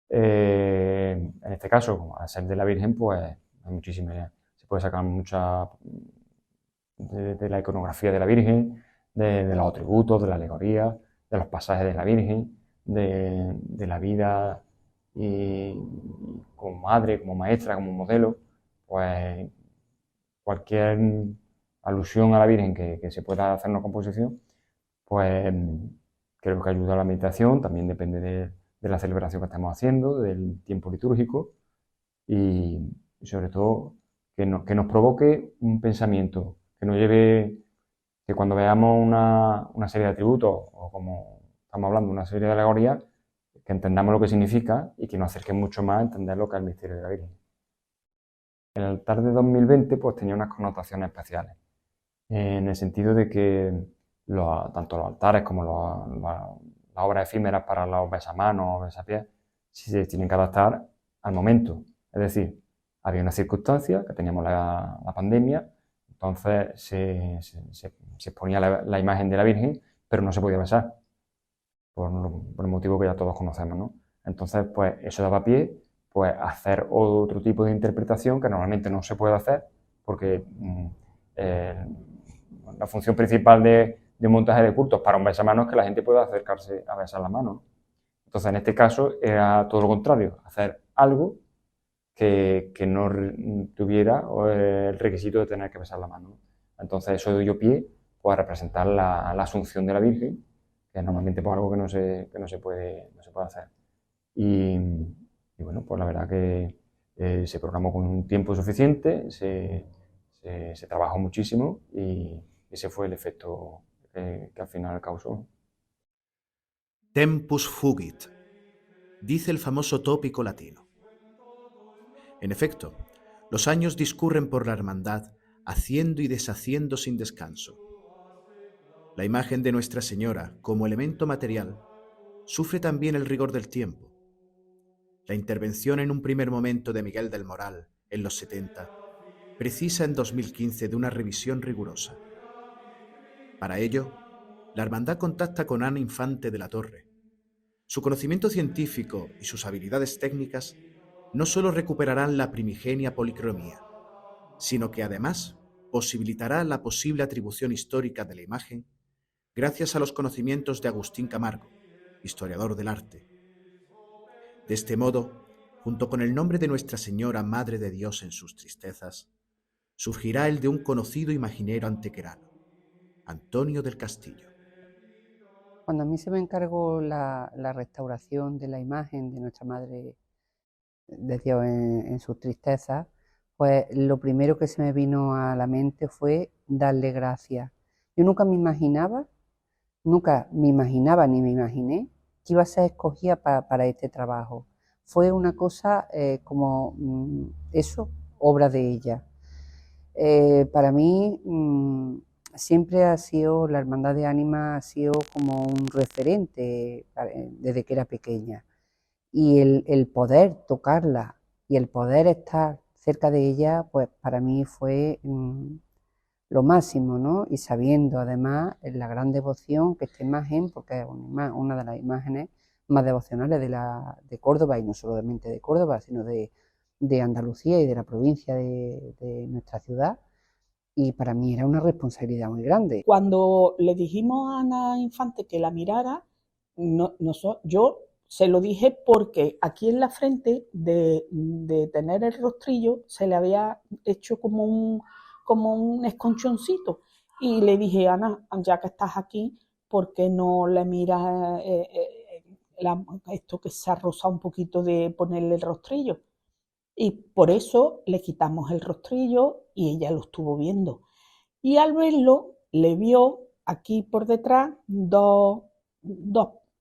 [SPEAKER 3] En este caso, al ser de la Virgen, pues hay muchísimas, se puede sacar mucha de la iconografía de la Virgen, de los atributos, de la alegoría, de los pasajes de la Virgen, de la vida y como madre, como maestra, como modelo, pues cualquier alusión a la Virgen que se pueda hacer en una composición, pues creo que ayuda a la meditación, también depende de la celebración que estemos haciendo, del tiempo litúrgico y sobre todo que nos provoque un pensamiento, que nos lleve, que cuando veamos una serie de atributos o como estamos hablando, una serie de alegorías, que entendamos lo que significa y que nos acerque mucho más a entender lo que es el misterio de la Virgen. El altar de 2020 pues tenía unas connotaciones especiales, en el sentido de que tanto los altares como las obras efímeras para los besamanos o besapiés se tienen que adaptar al momento. Es decir, había una circunstancia, que teníamos la pandemia, entonces se exponía la imagen de la Virgen, pero no se podía besar, por el motivo que ya todos conocemos, ¿no? Entonces, pues eso daba pie pues, a hacer otro tipo de interpretación que normalmente no se puede hacer, porque la función principal de un montaje de cultos para un besamanos es que la gente pueda acercarse a besar la mano. Entonces, en este caso, era todo lo contrario, hacer algo que no tuviera el requisito de tener que besar la mano. Entonces, eso dio pie pues, a representar la Asunción de la Virgen, que es normalmente pues, algo que no se puede hacer. Y bueno, pues la verdad que se programó con un tiempo suficiente, se trabajó muchísimo y ese fue el efecto que al final causó.
[SPEAKER 1] Tempus fugit, dice el famoso tópico latino. En efecto, los años discurren por la hermandad, haciendo y deshaciendo sin descanso. La imagen de Nuestra Señora, como elemento material, sufre también el rigor del tiempo. La intervención en un primer momento de Miguel del Moral, en los 70, precisa en 2015 de una revisión rigurosa. Para ello, la hermandad contacta con Ana Infante de la Torre. Su conocimiento científico y sus habilidades técnicas no solo recuperarán la primigenia policromía, sino que además posibilitará la posible atribución histórica de la imagen gracias a los conocimientos de Agustín Camargo, historiador del arte. De este modo, junto con el nombre de Nuestra Señora Madre de Dios en sus tristezas, surgirá el de un conocido imaginero antequerano, Antonio del Castillo.
[SPEAKER 9] Cuando a mí se me encargó la restauración de la imagen de Nuestra Madre de Dios en sus tristezas, pues lo primero que se me vino a la mente fue darle gracias. Yo nunca me imaginaba ni me imaginé que iba a ser escogida para este trabajo. Fue una cosa como eso, obra de ella. Para mí siempre ha sido, la Hermandad de Ánimas ha sido como un referente desde que era pequeña. Y el poder tocarla y el poder estar cerca de ella, pues para mí fue lo máximo, ¿no? Y sabiendo además la gran devoción que esta imagen, porque es una de las imágenes más devocionales de Córdoba, y no solamente de Córdoba, sino de Andalucía y de la provincia de nuestra ciudad, y para mí era una responsabilidad muy grande.
[SPEAKER 6] Cuando le dijimos a Ana Infante que la mirara, yo se lo dije porque aquí en la frente de tener el rostrillo se le había hecho como un esconchoncito, y le dije, Ana, ya que estás aquí, ¿por qué no le miras esto que se ha rozado un poquito de ponerle el rostrillo? Y por eso le quitamos el rostrillo y ella lo estuvo viendo. Y al verlo, le vio aquí por detrás dos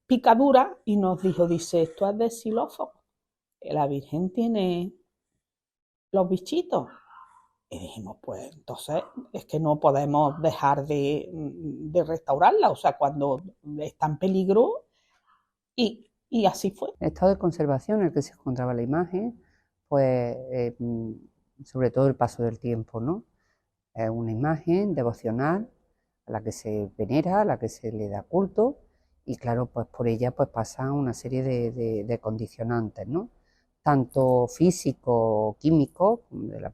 [SPEAKER 6] picaduras y nos dice, esto es de xilófono. La Virgen tiene los bichitos. Y dijimos, pues entonces es que no podemos dejar de restaurarla, o sea, cuando está en peligro, y así fue.
[SPEAKER 9] El estado de conservación en el que se encontraba la imagen, pues sobre todo el paso del tiempo, ¿no? Es una imagen devocional a la que se venera, a la que se le da culto, y claro, pues por ella pues pasan una serie de condicionantes, ¿no? Tanto físico, químico, de la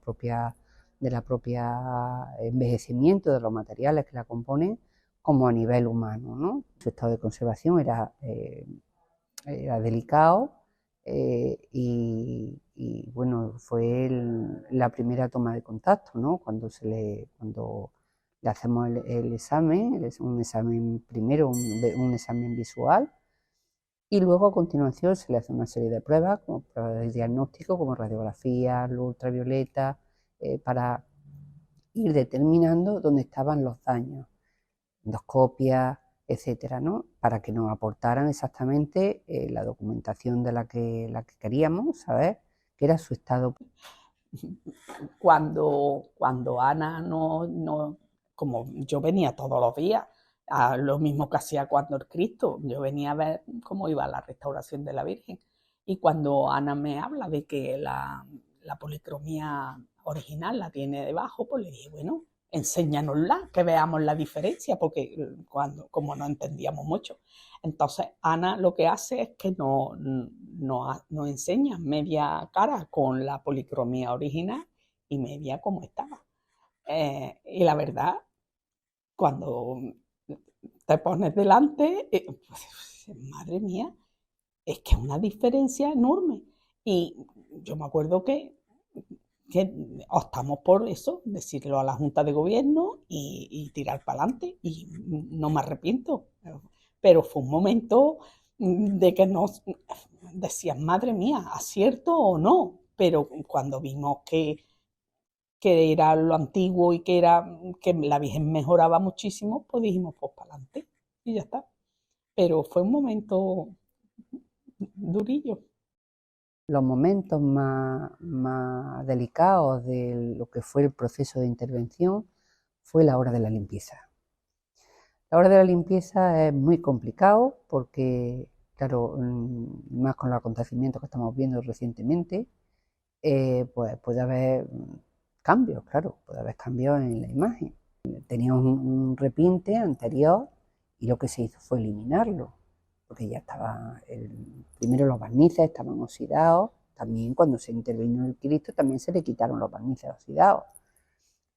[SPEAKER 9] propia envejecimiento de los materiales que la componen, como a nivel humano, ¿no? Su estado de conservación era delicado, y bueno, fue la primera toma de contacto, ¿no? Cuando le hacemos el examen, un examen primero, un examen visual, y luego a continuación se le hace una serie de pruebas, como pruebas de diagnóstico, como radiografía, luz ultravioleta, para ir determinando dónde estaban los daños, endoscopias, etcétera, ¿no? Para que nos aportaran exactamente la documentación de la que queríamos saber, que era su estado.
[SPEAKER 6] Cuando Ana como yo venía todos los días, a lo mismo que hacía cuando el Cristo, yo venía a ver cómo iba la restauración de la Virgen, Y cuando Ana me habla de que la policromía original la tiene debajo, pues le dije, bueno, enséñanosla, que veamos la diferencia, porque como no entendíamos mucho. Entonces Ana lo que hace es que no enseña media cara con la policromía original y media como estaba. Y la verdad, cuando te pones delante, pues, madre mía, es que es una diferencia enorme. Y yo me acuerdo que optamos por eso, decirlo a la Junta de Gobierno y tirar para adelante. Y no me arrepiento. Pero fue un momento de que nos decían, madre mía, ¿acierto o no? Pero cuando vimos que era lo antiguo y que la Virgen mejoraba muchísimo, pues dijimos, pues para adelante. Y ya está. Pero fue un momento durillo.
[SPEAKER 9] Los momentos más delicados de lo que fue el proceso de intervención fue la hora de la limpieza. La hora de la limpieza es muy complicado porque, claro, más con los acontecimientos que estamos viendo recientemente, pues puede haber cambios, claro, puede haber cambios en la imagen. Teníamos un repinte anterior y lo que se hizo fue eliminarlo, porque ya estaba, primero los barnices estaban oxidados, también cuando se intervino el Cristo también se le quitaron los barnices oxidados.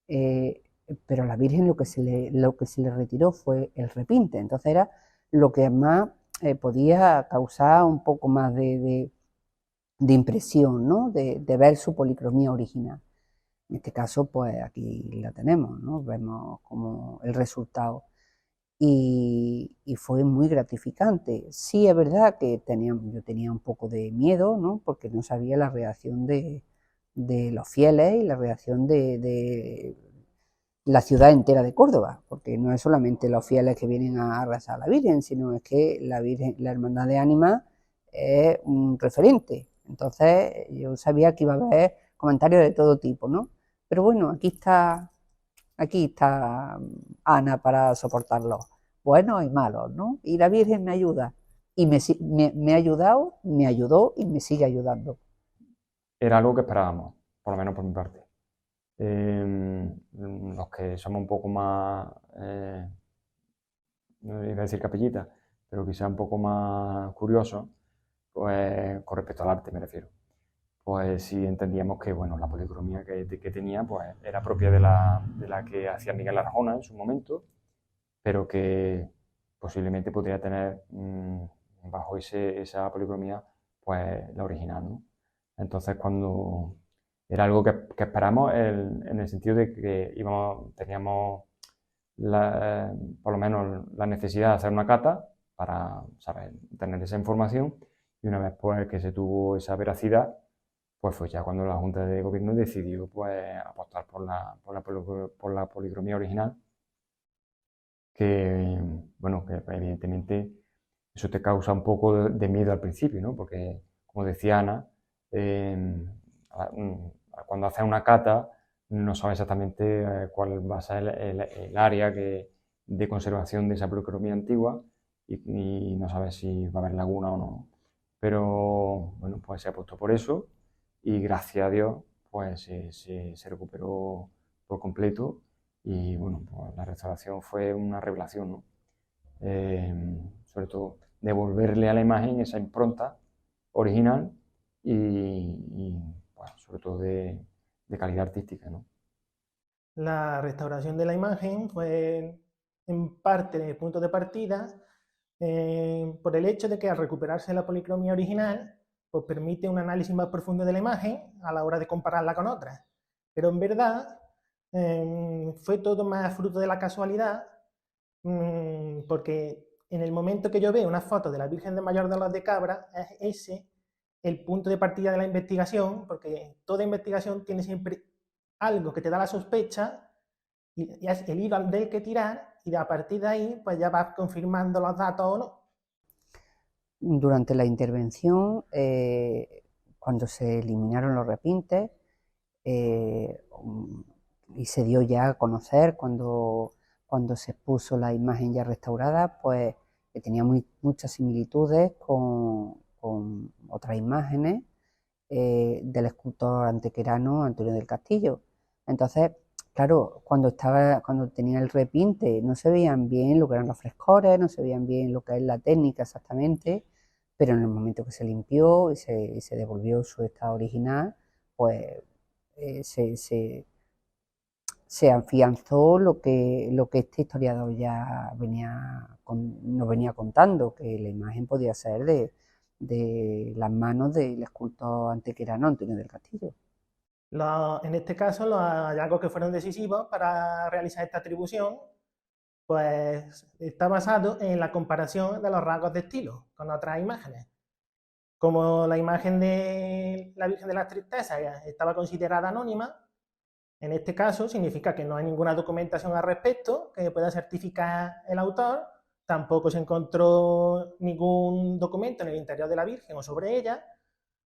[SPEAKER 9] Pero a la Virgen lo que se le retiró fue el repinte, entonces era lo que más podía causar un poco más de impresión, ¿no? de ver su policromía original. En este caso, pues aquí la tenemos, ¿no? Vemos como el resultado. Y fue muy gratificante. Sí, es verdad que yo tenía un poco de miedo, ¿no? Porque no sabía la reacción de los fieles y la reacción de la ciudad entera de Córdoba, porque no es solamente los fieles que vienen a rezar a la Virgen, sino es que la Virgen, la Hermandad de Ánimas es un referente. Entonces yo sabía que iba a haber comentarios de todo tipo, ¿no? Pero bueno, aquí está Ana para soportarlo, buenos y malos, ¿no? Y la Virgen me ayuda, y me ha ayudado, me ayudó y me sigue ayudando.
[SPEAKER 3] Era algo que esperábamos, por lo menos por mi parte. Los que somos un poco más, no iba a decir capellitas, pero quizá un poco más curiosos, pues con respecto al arte me refiero. Pues sí entendíamos que bueno, la policromía que tenía pues, era propia de la que hacía Miguel Arjona en su momento, pero que posiblemente podría tener bajo esa policromía pues la original, ¿no? Entonces cuando era algo que esperamos en el sentido de que teníamos por lo menos la necesidad de hacer una cata para saber, tener esa información, y una vez pues, que se tuvo esa veracidad, pues fue ya cuando la Junta de Gobierno decidió pues, apostar por la policromía original, que, bueno, que evidentemente eso te causa un poco de miedo al principio, ¿no? Porque, como decía Ana, cuando haces una cata no sabes exactamente cuál va a ser el área de conservación de esa policromía antigua y no sabes si va a haber laguna o no. Pero, bueno, pues se apostó por eso. Y gracias a Dios, pues se recuperó por completo y bueno, pues la restauración fue una revelación, ¿no? Sobre todo devolverle a la imagen esa impronta original y pues, sobre todo de calidad artística, ¿no?
[SPEAKER 10] La restauración de la imagen fue en parte el punto de partida por el hecho de que al recuperarse la policromía original pues permite un análisis más profundo de la imagen a la hora de compararla con otras. Pero en verdad fue todo más fruto de la casualidad, porque en el momento que yo veo una foto de la Virgen de Mayor de los de Cabra, es ese el punto de partida de la investigación, porque toda investigación tiene siempre algo que te da la sospecha y es el hilo del que tirar, y a partir de ahí pues ya vas confirmando los datos o no.
[SPEAKER 9] Durante la intervención, cuando se eliminaron los repintes, y se dio ya a conocer cuando se puso la imagen ya restaurada, pues que tenía muchas similitudes con con otras imágenes del escultor antequerano Antonio del Castillo. Entonces, claro, cuando tenía el repinte no se veían bien lo que eran los frescores, no se veían bien lo que es la técnica exactamente, pero en el momento que se limpió y se devolvió su estado original, pues se afianzó lo que este historiador ya nos venía contando, que la imagen podía ser de las manos del escultor antequerano Antonio del Castillo.
[SPEAKER 10] En este caso, los hallazgos que fueron decisivos para realizar esta atribución, pues está basado en la comparación de los rasgos de estilo con otras imágenes. Como la imagen de la Virgen de las Tristezas estaba considerada anónima, en este caso significa que no hay ninguna documentación al respecto que pueda certificar el autor, tampoco se encontró ningún documento en el interior de la Virgen o sobre ella,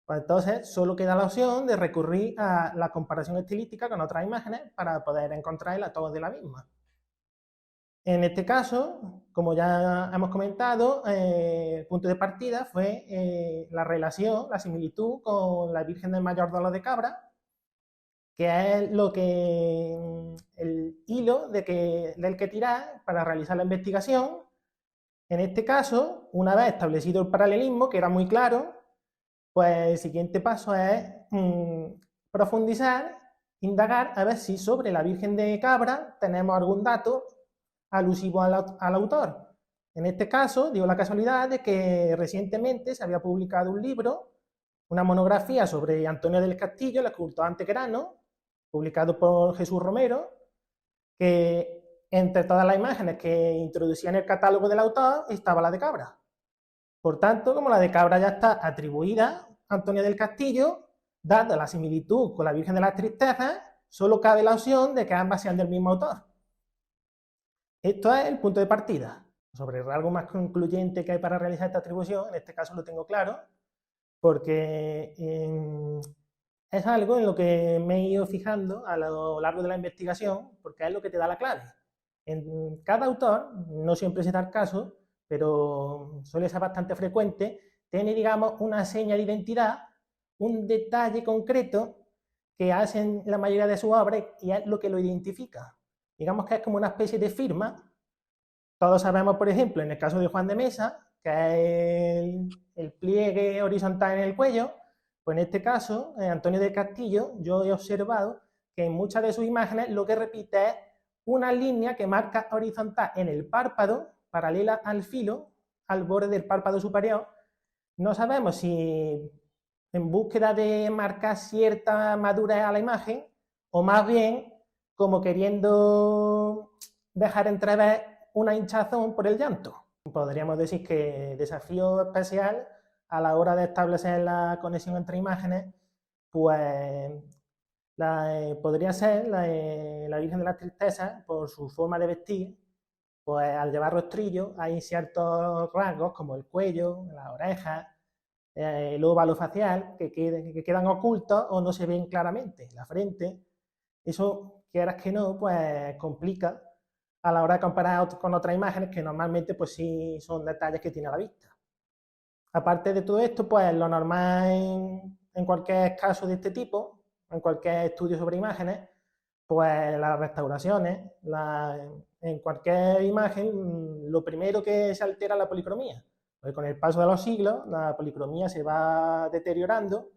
[SPEAKER 10] pues entonces solo queda la opción de recurrir a la comparación estilística con otras imágenes para poder encontrar el autor de la misma. En este caso, como ya hemos comentado, el punto de partida fue la relación, la similitud con la Virgen del Mayor Dolor de Cabra, que es el hilo del que tirar para realizar la investigación. En este caso, una vez establecido el paralelismo, que era muy claro, pues el siguiente paso es profundizar, indagar, a ver si sobre la Virgen de Cabra tenemos algún dato alusivo al autor. En este caso, dio la casualidad de que recientemente se había publicado un libro, una monografía sobre Antonio del Castillo, el escultor antequerano, publicado por Jesús Romero, que entre todas las imágenes que introducía en el catálogo del autor estaba la de Cabra. Por tanto, como la de Cabra ya está atribuida a Antonio del Castillo, dada la similitud con la Virgen de las Tristezas, solo cabe la opción de que ambas sean del mismo autor. Esto es el punto de partida. Sobre algo más concluyente que hay para realizar esta atribución, en este caso lo tengo claro, porque es algo en lo que me he ido fijando a lo largo de la investigación, porque es lo que te da la clave. En cada autor, no siempre se da el caso, pero suele ser bastante frecuente, tiene, digamos, una seña de identidad, un detalle concreto que hacen la mayoría de sus obras y es lo que lo identifica. Digamos que es como una especie de firma. Todos sabemos, por ejemplo, en el caso de Juan de Mesa, que es el pliegue horizontal en el cuello, pues en este caso, Antonio del Castillo, yo he observado que en muchas de sus imágenes lo que repite es una línea que marca horizontal en el párpado, paralela al filo, al borde del párpado superior. No sabemos si en búsqueda de marcar cierta madurez a la imagen, o más bien como queriendo dejar entrever una hinchazón por el llanto. Podríamos decir que desafío especial a la hora de establecer la conexión entre imágenes, pues podría ser la Virgen de las Tristezas, por su forma de vestir, pues al llevar rostrillo hay ciertos rasgos como el cuello, las orejas, el óvalo facial que quedan ocultos o no se ven claramente, la frente. Eso, quieras que no, pues complica a la hora de comparar con otras imágenes que normalmente pues sí son detalles que tiene a la vista. Aparte de todo esto, pues lo normal en cualquier caso de este tipo, en cualquier estudio sobre imágenes, pues las restauraciones, en cualquier imagen, lo primero que se altera es la policromía. Porque con el paso de los siglos, la policromía se va deteriorando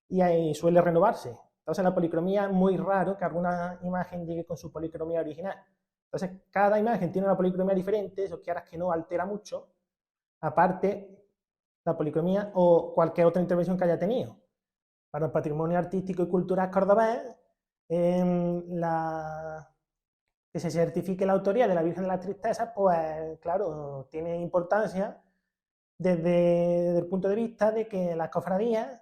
[SPEAKER 10] y ahí suele renovarse. Entonces la policromía es muy raro que alguna imagen llegue con su policromía original. Entonces cada imagen tiene una policromía diferente, eso quieras que no altera mucho, aparte la policromía o cualquier otra intervención que haya tenido. Para el patrimonio artístico y cultural cordobés, que se certifique la autoría de la Virgen de las Tristezas, pues claro, tiene importancia desde el punto de vista de que en las cofradías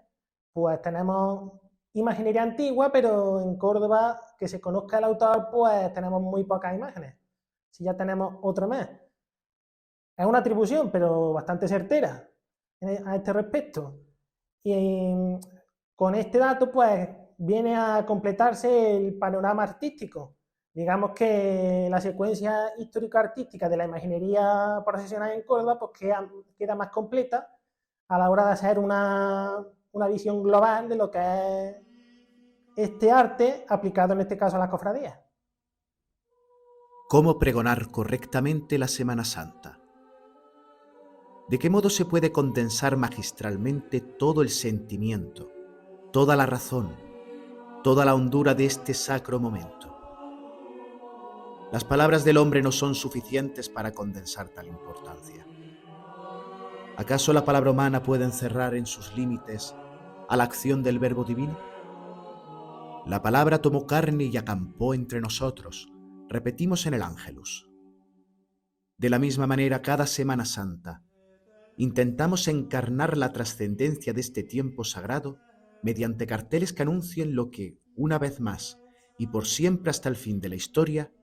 [SPEAKER 10] pues tenemos imaginería antigua, pero en Córdoba, que se conozca el autor, pues tenemos muy pocas imágenes. Si ya tenemos otro más. Es una atribución, pero bastante certera a este respecto. Y con este dato, pues viene a completarse el panorama artístico. Digamos que la secuencia histórico-artística de la imaginería procesional en Córdoba pues queda más completa a la hora de hacer una visión global de lo que es este arte aplicado en este caso a las cofradías.
[SPEAKER 1] ¿Cómo pregonar correctamente la Semana Santa? ¿De qué modo se puede condensar magistralmente todo el sentimiento, toda la razón, toda la hondura de este sacro momento? Las palabras del hombre no son suficientes para condensar tal importancia. ¿Acaso la palabra humana puede encerrar en sus límites a la acción del Verbo Divino? La palabra tomó carne y acampó entre nosotros, repetimos en el Ángelus. De la misma manera, cada Semana Santa, intentamos encarnar la trascendencia de este tiempo sagrado mediante carteles que anuncien lo que, una vez más, y por siempre hasta el fin de la historia,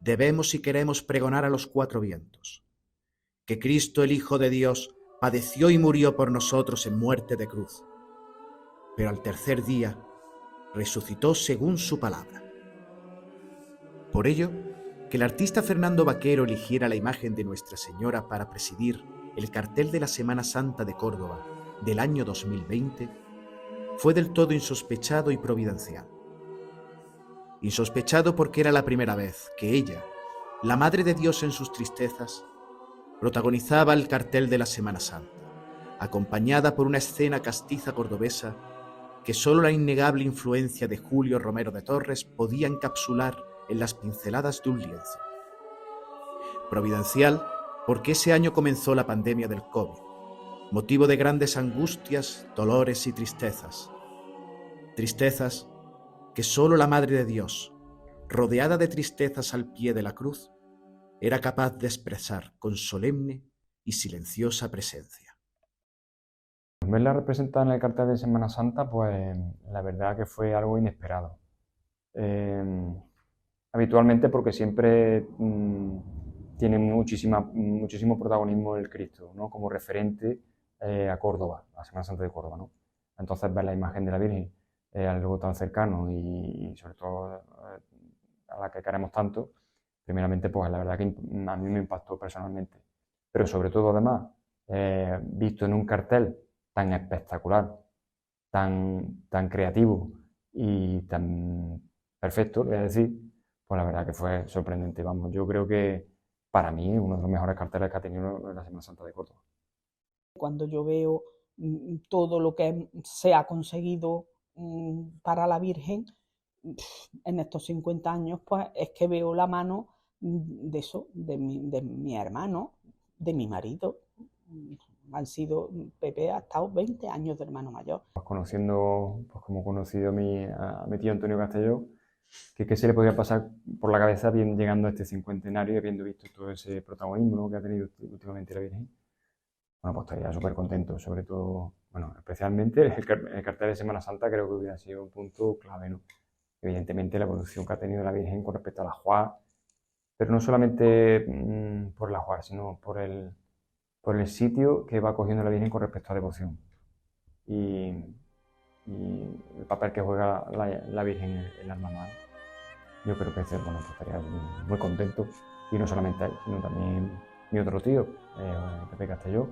[SPEAKER 1] debemos y queremos pregonar a los cuatro vientos. Que Cristo, el Hijo de Dios, padeció y murió por nosotros en muerte de cruz, pero al tercer día resucitó según su palabra. Por ello, que el artista Fernando Vaquero eligiera la imagen de Nuestra Señora para presidir el cartel de la Semana Santa de Córdoba del año 2020 fue del todo insospechado y providencial. Insospechado porque era la primera vez que ella, la Madre de Dios en sus tristezas, protagonizaba el cartel de la Semana Santa, acompañada por una escena castiza cordobesa que solo la innegable influencia de Julio Romero de Torres podía encapsular en las pinceladas de un lienzo. Providencial porque ese año comenzó la pandemia del COVID, motivo de grandes angustias, dolores y tristezas. Tristezas que solo la Madre de Dios, rodeada de tristezas al pie de la cruz, era capaz de expresar con solemne y silenciosa presencia.
[SPEAKER 3] Verla representada en el cartel de Semana Santa, pues la verdad que fue algo inesperado. Habitualmente porque siempre tiene muchísimo protagonismo el Cristo, ¿no? Como referente a Córdoba, a Semana Santa de Córdoba, ¿no? Entonces ver la imagen de la Virgen algo tan cercano y sobre todo a la que queremos tanto, primeramente pues la verdad que a mí me impactó personalmente. Pero sobre todo además, visto en un cartel tan espectacular, tan creativo y tan perfecto, voy a decir, pues la verdad que fue sorprendente. Vamos, yo creo que para mí es uno de los mejores carteles que ha tenido la Semana Santa de Córdoba.
[SPEAKER 6] Cuando yo veo todo lo que se ha conseguido para la Virgen en estos 50 años, pues es que veo la mano de eso, de mi hermano, de mi marido. Pepe ha estado 20 años de hermano mayor.
[SPEAKER 3] Pues conociendo, pues como he conocido a mi tío Antonio Castelló, que se le podía pasar por la cabeza llegando a este cincuentenario y habiendo visto todo ese protagonismo, ¿no?, que ha tenido últimamente la Virgen. Bueno, pues estaría súper contento, sobre todo, bueno, especialmente el cartel de Semana Santa creo que hubiera sido un punto clave, ¿no? Evidentemente la evolución que ha tenido la Virgen con respecto a la Ajuar, pero no solamente por la Ajuar, sino por el sitio que va cogiendo la Virgen con respecto a devoción y el papel que juega la Virgen en la hermandad. Yo creo que bueno, pues estaría muy contento, y no solamente él, sino también mi otro tío, Pepe Castelló,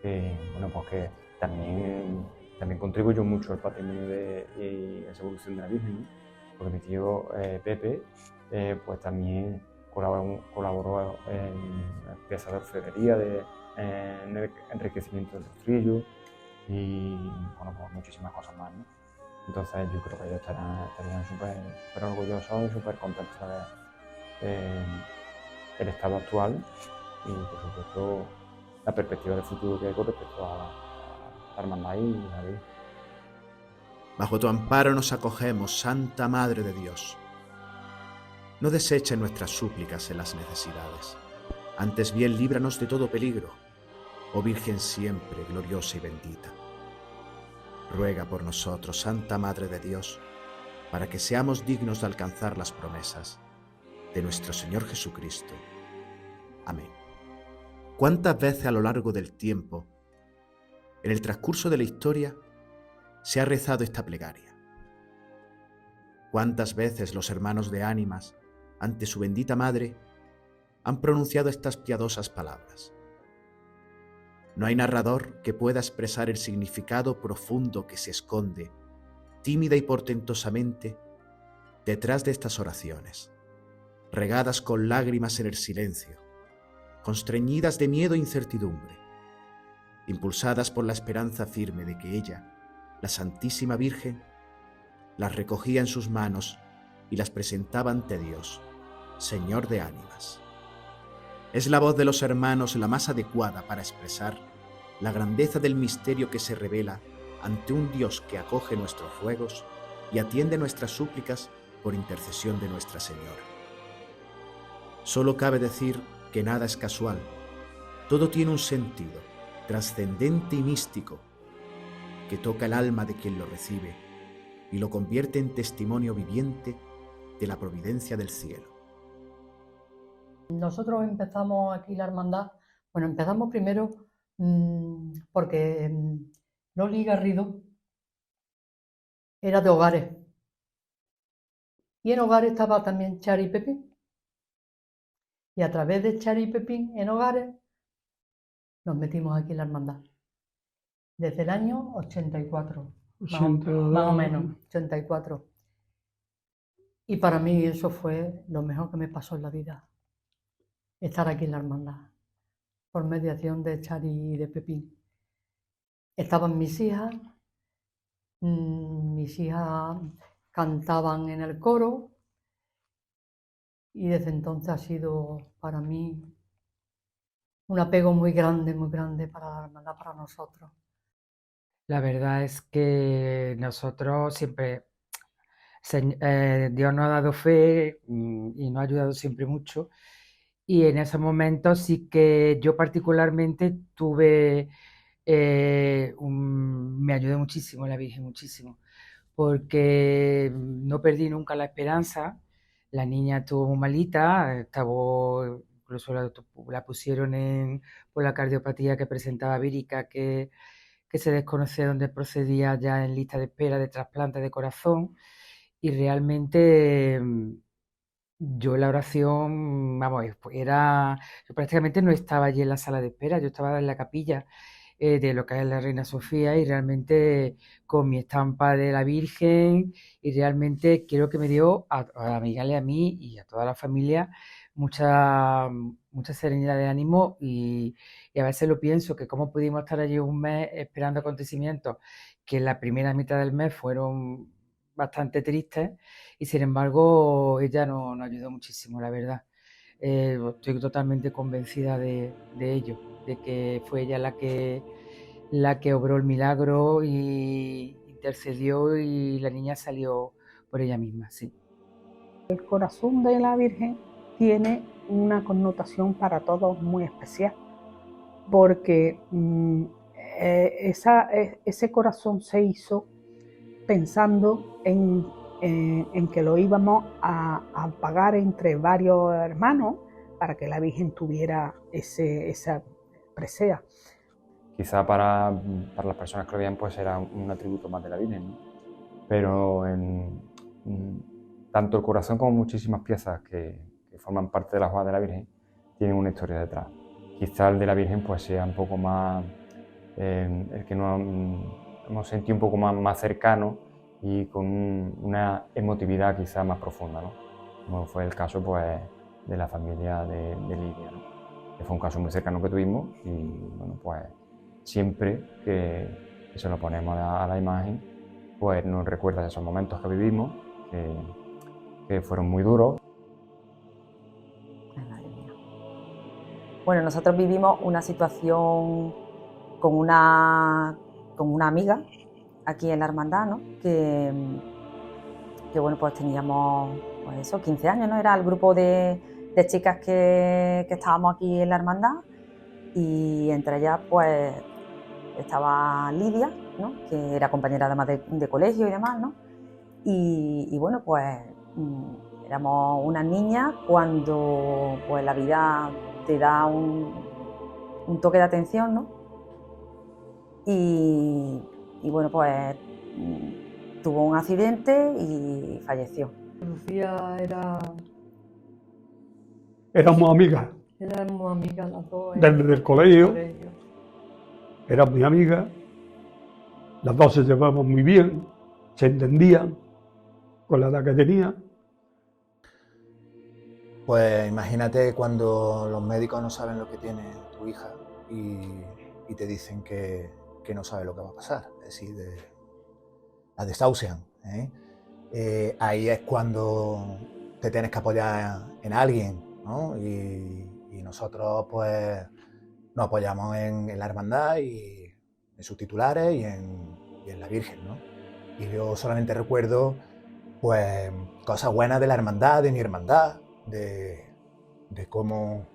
[SPEAKER 3] que, bueno, pues que también contribuyó mucho al patrimonio y a esa evolución de la Virgen, ¿no? Porque mi tío Pepe pues también colaboró en piezas de orfebrería, en el enriquecimiento del rostrillo y, bueno, pues muchísimas cosas más, ¿no? Entonces yo creo que ellos estarían súper orgullosos y súper contentos de ver el estado actual y, por supuesto, la perspectiva de futuro que hay con respecto a la hermandad y la vida.
[SPEAKER 1] Bajo tu amparo nos acogemos, Santa Madre de Dios. No deseches nuestras súplicas en las necesidades. Antes bien, líbranos de todo peligro, oh Virgen siempre gloriosa y bendita. Ruega por nosotros, Santa Madre de Dios, para que seamos dignos de alcanzar las promesas de nuestro Señor Jesucristo. Amén. ¿Cuántas veces a lo largo del tiempo, en el transcurso de la historia, se ha rezado esta plegaria? ¿Cuántas veces los hermanos de ánimas, ante su bendita Madre, han pronunciado estas piadosas palabras? No hay narrador que pueda expresar el significado profundo que se esconde, tímida y portentosamente, detrás de estas oraciones, regadas con lágrimas en el silencio, constreñidas de miedo e incertidumbre, impulsadas por la esperanza firme de que ella, la Santísima Virgen, las recogía en sus manos y las presentaba ante Dios, Señor de ánimas. Es la voz de los hermanos la más adecuada para expresar la grandeza del misterio que se revela ante un Dios que acoge nuestros ruegos y atiende nuestras súplicas por intercesión de Nuestra Señora. Solo cabe decir que nada es casual, todo tiene un sentido trascendente y místico que toca el alma de quien lo recibe y lo convierte en testimonio viviente de la providencia del cielo.
[SPEAKER 11] Nosotros empezamos aquí la hermandad, bueno, empezamos primero porque Loli Garrido era de Hogares, y en Hogares estaba también Chari Pepín, y a través de Chari Pepín en Hogares nos metimos aquí en la hermandad, desde el año 84, más o menos, 84. Y para mí eso fue lo mejor que me pasó en la vida, estar aquí en la hermandad, por mediación de Chari y de Pepín. Estaban mis hijas cantaban en el coro, y desde entonces ha sido para mí un apego muy grande para la hermandad, para nosotros.
[SPEAKER 12] La verdad es que nosotros siempre, Dios nos ha dado fe y nos ha ayudado siempre mucho, y en esos momentos sí que yo particularmente tuve, me ayudó muchísimo la Virgen, muchísimo, porque no perdí nunca la esperanza. La niña estuvo muy malita, incluso la pusieron por la cardiopatía que presentaba vírica, que se desconoce dónde procedía, ya en lista de espera de trasplante de corazón, y realmente yo la oración, vamos, yo prácticamente no estaba allí en la sala de espera, yo estaba en la capilla de lo que es la Reina Sofía, y realmente con mi estampa de la Virgen, y realmente creo que me dio a Miguel y a mí y a toda la familia mucha serenidad de ánimo, y a veces lo pienso, que cómo pudimos estar allí un mes esperando acontecimientos que en la primera mitad del mes fueron bastante tristes, y sin embargo ella nos ayudó muchísimo, la verdad. Estoy totalmente convencida de ello, de que fue ella la que obró el milagro y intercedió, y la niña salió por ella misma, sí.
[SPEAKER 6] El corazón de la Virgen tiene una connotación para todos muy especial, porque ese corazón se hizo pensando en que lo íbamos a pagar entre varios hermanos para que la Virgen tuviera esa presea.
[SPEAKER 3] Quizá para las personas que lo veían pues era un atributo más de la Virgen, ¿no? Pero tanto el corazón como muchísimas piezas que forman parte de la joya de la Virgen tienen una historia detrás. Quizá el de la Virgen pues sea un poco más, el que nos hemos sentido un poco más cercano y con una emotividad quizá más profunda, ¿no? Como fue el caso pues de la familia de Lidia, ¿no? Que fue un caso muy cercano que tuvimos, y bueno, pues siempre que se lo ponemos a la imagen, pues nos recuerda esos momentos que vivimos, que fueron muy duros.
[SPEAKER 13] Bueno, nosotros vivimos una situación con una amiga aquí en la hermandad, ¿no? Que bueno, pues teníamos pues eso, 15 años, ¿no? Era el grupo de chicas que estábamos aquí en la hermandad, y entre ellas pues estaba Lidia, ¿no? Que era compañera además de colegio y demás, ¿no? Y bueno, pues éramos unas niñas cuando pues la vida te da un toque de atención, ¿no? Y bueno, pues tuvo un accidente y falleció.
[SPEAKER 11] Lucía
[SPEAKER 4] éramos amigas
[SPEAKER 11] éramos amigas las dos
[SPEAKER 4] desde el colegio. era muy amiga, las dos se llevaban muy bien, se entendían con la edad que tenía.
[SPEAKER 14] Pues imagínate cuando los médicos no saben lo que tiene tu hija y te dicen que no sabe lo que va a pasar, es decir, la desahucian, ¿eh? Ahí es cuando te tienes que apoyar en alguien, ¿no? Y nosotros pues nos apoyamos en la hermandad y en sus titulares y en la Virgen, ¿no? Y yo solamente recuerdo pues cosas buenas de la hermandad, de mi hermandad, de cómo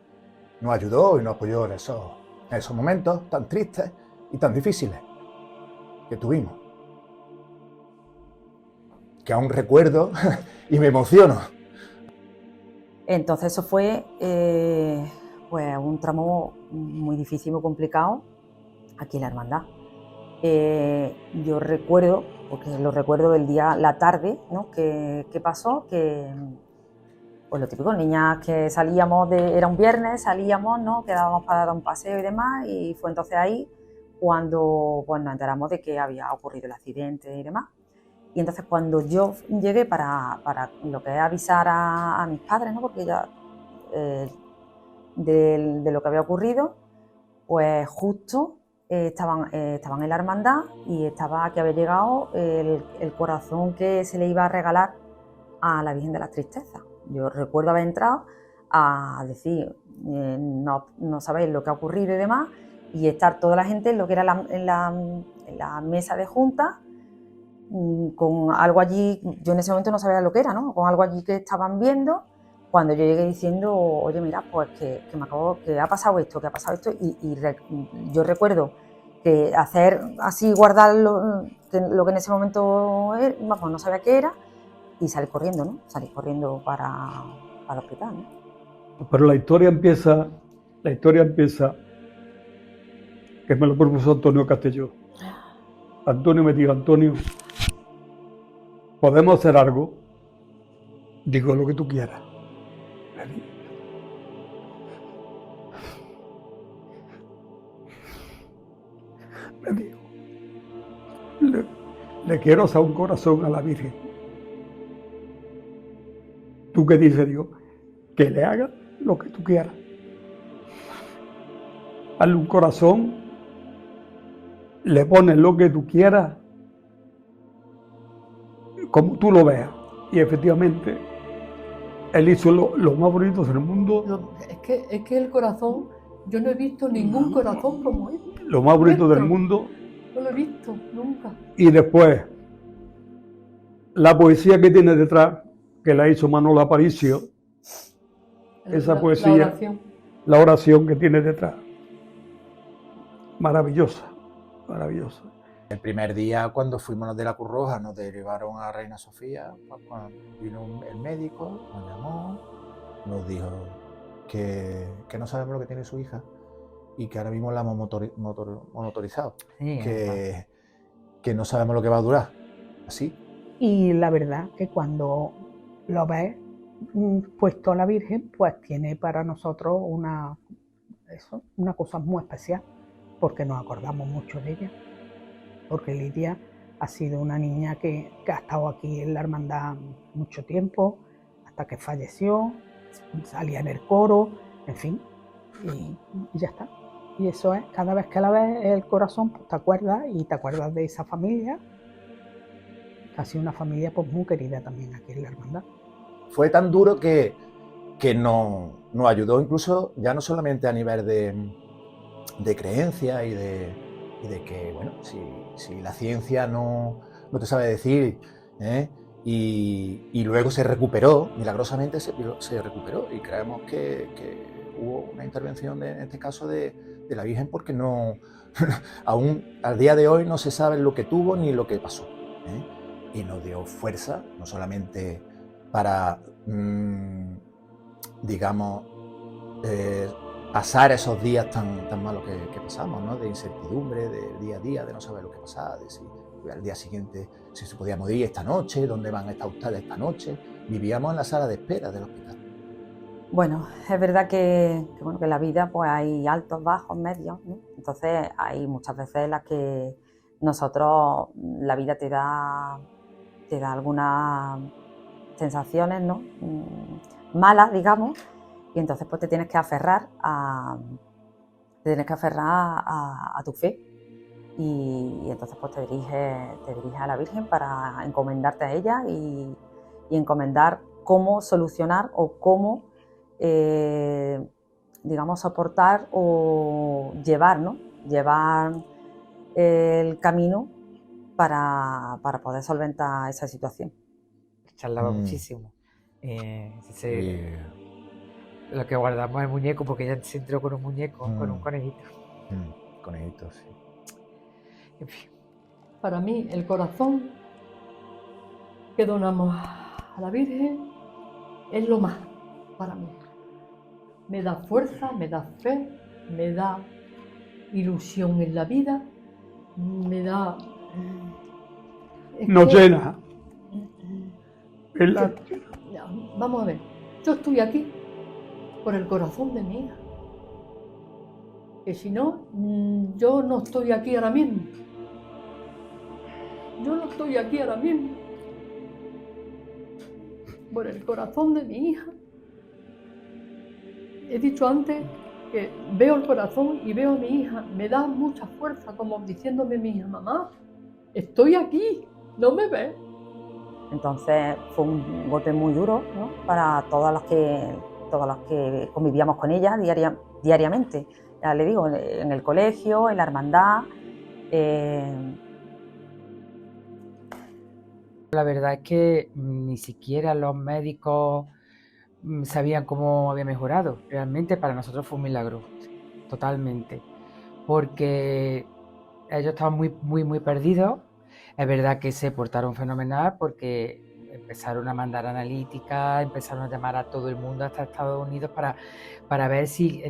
[SPEAKER 14] nos ayudó y nos apoyó en esos momentos tan tristes y tan difíciles que tuvimos. Que aún recuerdo y me emociono.
[SPEAKER 13] Entonces eso fue pues un tramo muy difícil, muy complicado aquí en la hermandad. Yo recuerdo, porque lo recuerdo el día, la tarde, ¿no? que pasó, que pues lo típico, niñas que salíamos, era un viernes, salíamos, ¿no? Quedábamos para dar un paseo y demás, y fue entonces ahí cuando pues, nos enteramos de que había ocurrido el accidente y demás. Y entonces cuando yo llegué para lo que es avisar a mis padres, ¿no? Porque ya de lo que había ocurrido, pues justo estaban en la hermandad y estaba que había llegado el corazón que se le iba a regalar a la Virgen de las Tristezas. Yo recuerdo haber entrado a decir, no sabéis lo que ha ocurrido y demás, y estar toda la gente en lo que era en la mesa de junta, con algo allí, yo en ese momento no sabía lo que era, ¿no? Con algo allí que estaban viendo, cuando yo llegué diciendo, oye, mira, pues que ha pasado esto, y yo recuerdo que hacer así, guardar lo que en ese momento no sabía qué era, y salir corriendo, ¿no? Salir corriendo para el hospital, ¿no?
[SPEAKER 4] Pero la historia empieza, que me lo propuso Antonio Castelló. Antonio me dijo, Antonio, ¿podemos hacer algo? Digo, lo que tú quieras. Me dijo, le quiero hacer un corazón a la Virgen. ¿Tú qué dices? Digo, que le haga lo que tú quieras. Hazle un corazón, le pones lo que tú quieras, como tú lo veas. Y efectivamente, él hizo lo más bonito del mundo.
[SPEAKER 11] Es que el corazón, yo no he visto ningún corazón como este.
[SPEAKER 4] Lo más bonito del mundo.
[SPEAKER 11] No lo he visto nunca.
[SPEAKER 4] Y después, la poesía que tiene detrás, que la hizo Manolo Aparicio, esa poesía, la oración que tiene detrás, maravillosa, maravillosa.
[SPEAKER 14] El primer día cuando fuimos de la Cruz Roja nos derivaron a Reina Sofía, pues, cuando vino el médico, nos llamó, nos dijo que no sabemos lo que tiene su hija y que ahora mismo la hemos monitorizado,
[SPEAKER 15] Sí,
[SPEAKER 14] que no sabemos lo que va a durar, así.
[SPEAKER 6] Y la verdad que cuando lo ves puesto a la Virgen, pues tiene para nosotros una cosa muy especial, porque nos acordamos mucho de ella, porque Lidia ha sido una niña que ha estado aquí en la hermandad mucho tiempo, hasta que falleció, salía en el coro, en fin, y ya está. Y eso es, cada vez que la ves el corazón, pues te acuerdas de esa familia, que ha sido una familia pues muy querida también aquí en la hermandad.
[SPEAKER 14] Fue tan duro que nos ayudó incluso, ya no solamente a nivel de creencia y de que, bueno, si la ciencia no te sabe decir, y luego se recuperó, milagrosamente se recuperó, y creemos que hubo una intervención en este caso de la Virgen, porque no aún al día de hoy no se sabe lo que tuvo ni lo que pasó, y nos dio fuerza, no solamente para, digamos, pasar esos días tan malos que pasamos, ¿no? De incertidumbre, de día a día, de no saber lo que pasaba, de si al día siguiente si se podía morir esta noche, dónde van a estar ustedes esta noche. Vivíamos en la sala de espera del hospital.
[SPEAKER 13] Bueno, es verdad bueno, que en la vida pues hay altos, bajos, medios, ¿no? Entonces hay muchas veces en las que nosotros, la vida te da algunas sensaciones, ¿no? Malas, digamos, y entonces pues te tienes que aferrar a tu fe y entonces pues te diriges a la Virgen para encomendarte a ella y encomendar cómo solucionar o cómo digamos, soportar o llevar, ¿no? Llevar el camino para poder solventar esa situación.
[SPEAKER 12] Charlaba muchísimo. Lo que guardamos es el muñeco, porque ella se entró con un muñeco, con un conejito.
[SPEAKER 14] Conejitos, sí.
[SPEAKER 12] En fin.
[SPEAKER 11] Para mí, el corazón que donamos a la Virgen es lo más para mí. Me da fuerza, me da fe, me da ilusión en la vida, me da...
[SPEAKER 4] Nos llena. ¿Verdad?
[SPEAKER 11] Vamos a ver, yo estoy aquí por el corazón de mi hija. Que si no, yo no estoy aquí ahora mismo. Yo no estoy aquí ahora mismo. Por el corazón de mi hija. He dicho antes que veo el corazón y veo a mi hija. Me da mucha fuerza, como diciéndome mi hija, mamá, estoy aquí, ¿no me ves?
[SPEAKER 13] Entonces fue un golpe muy duro, ¿no? Para todas las que convivíamos con ella diariamente. Ya le digo, en el colegio, en la hermandad.
[SPEAKER 12] La verdad es que ni siquiera los médicos sabían cómo había mejorado. Realmente para nosotros fue un milagro, totalmente. Porque ellos estaban muy perdidos. Es verdad que se portaron fenomenal porque empezaron a mandar analíticas, empezaron a llamar a todo el mundo hasta Estados Unidos para ver si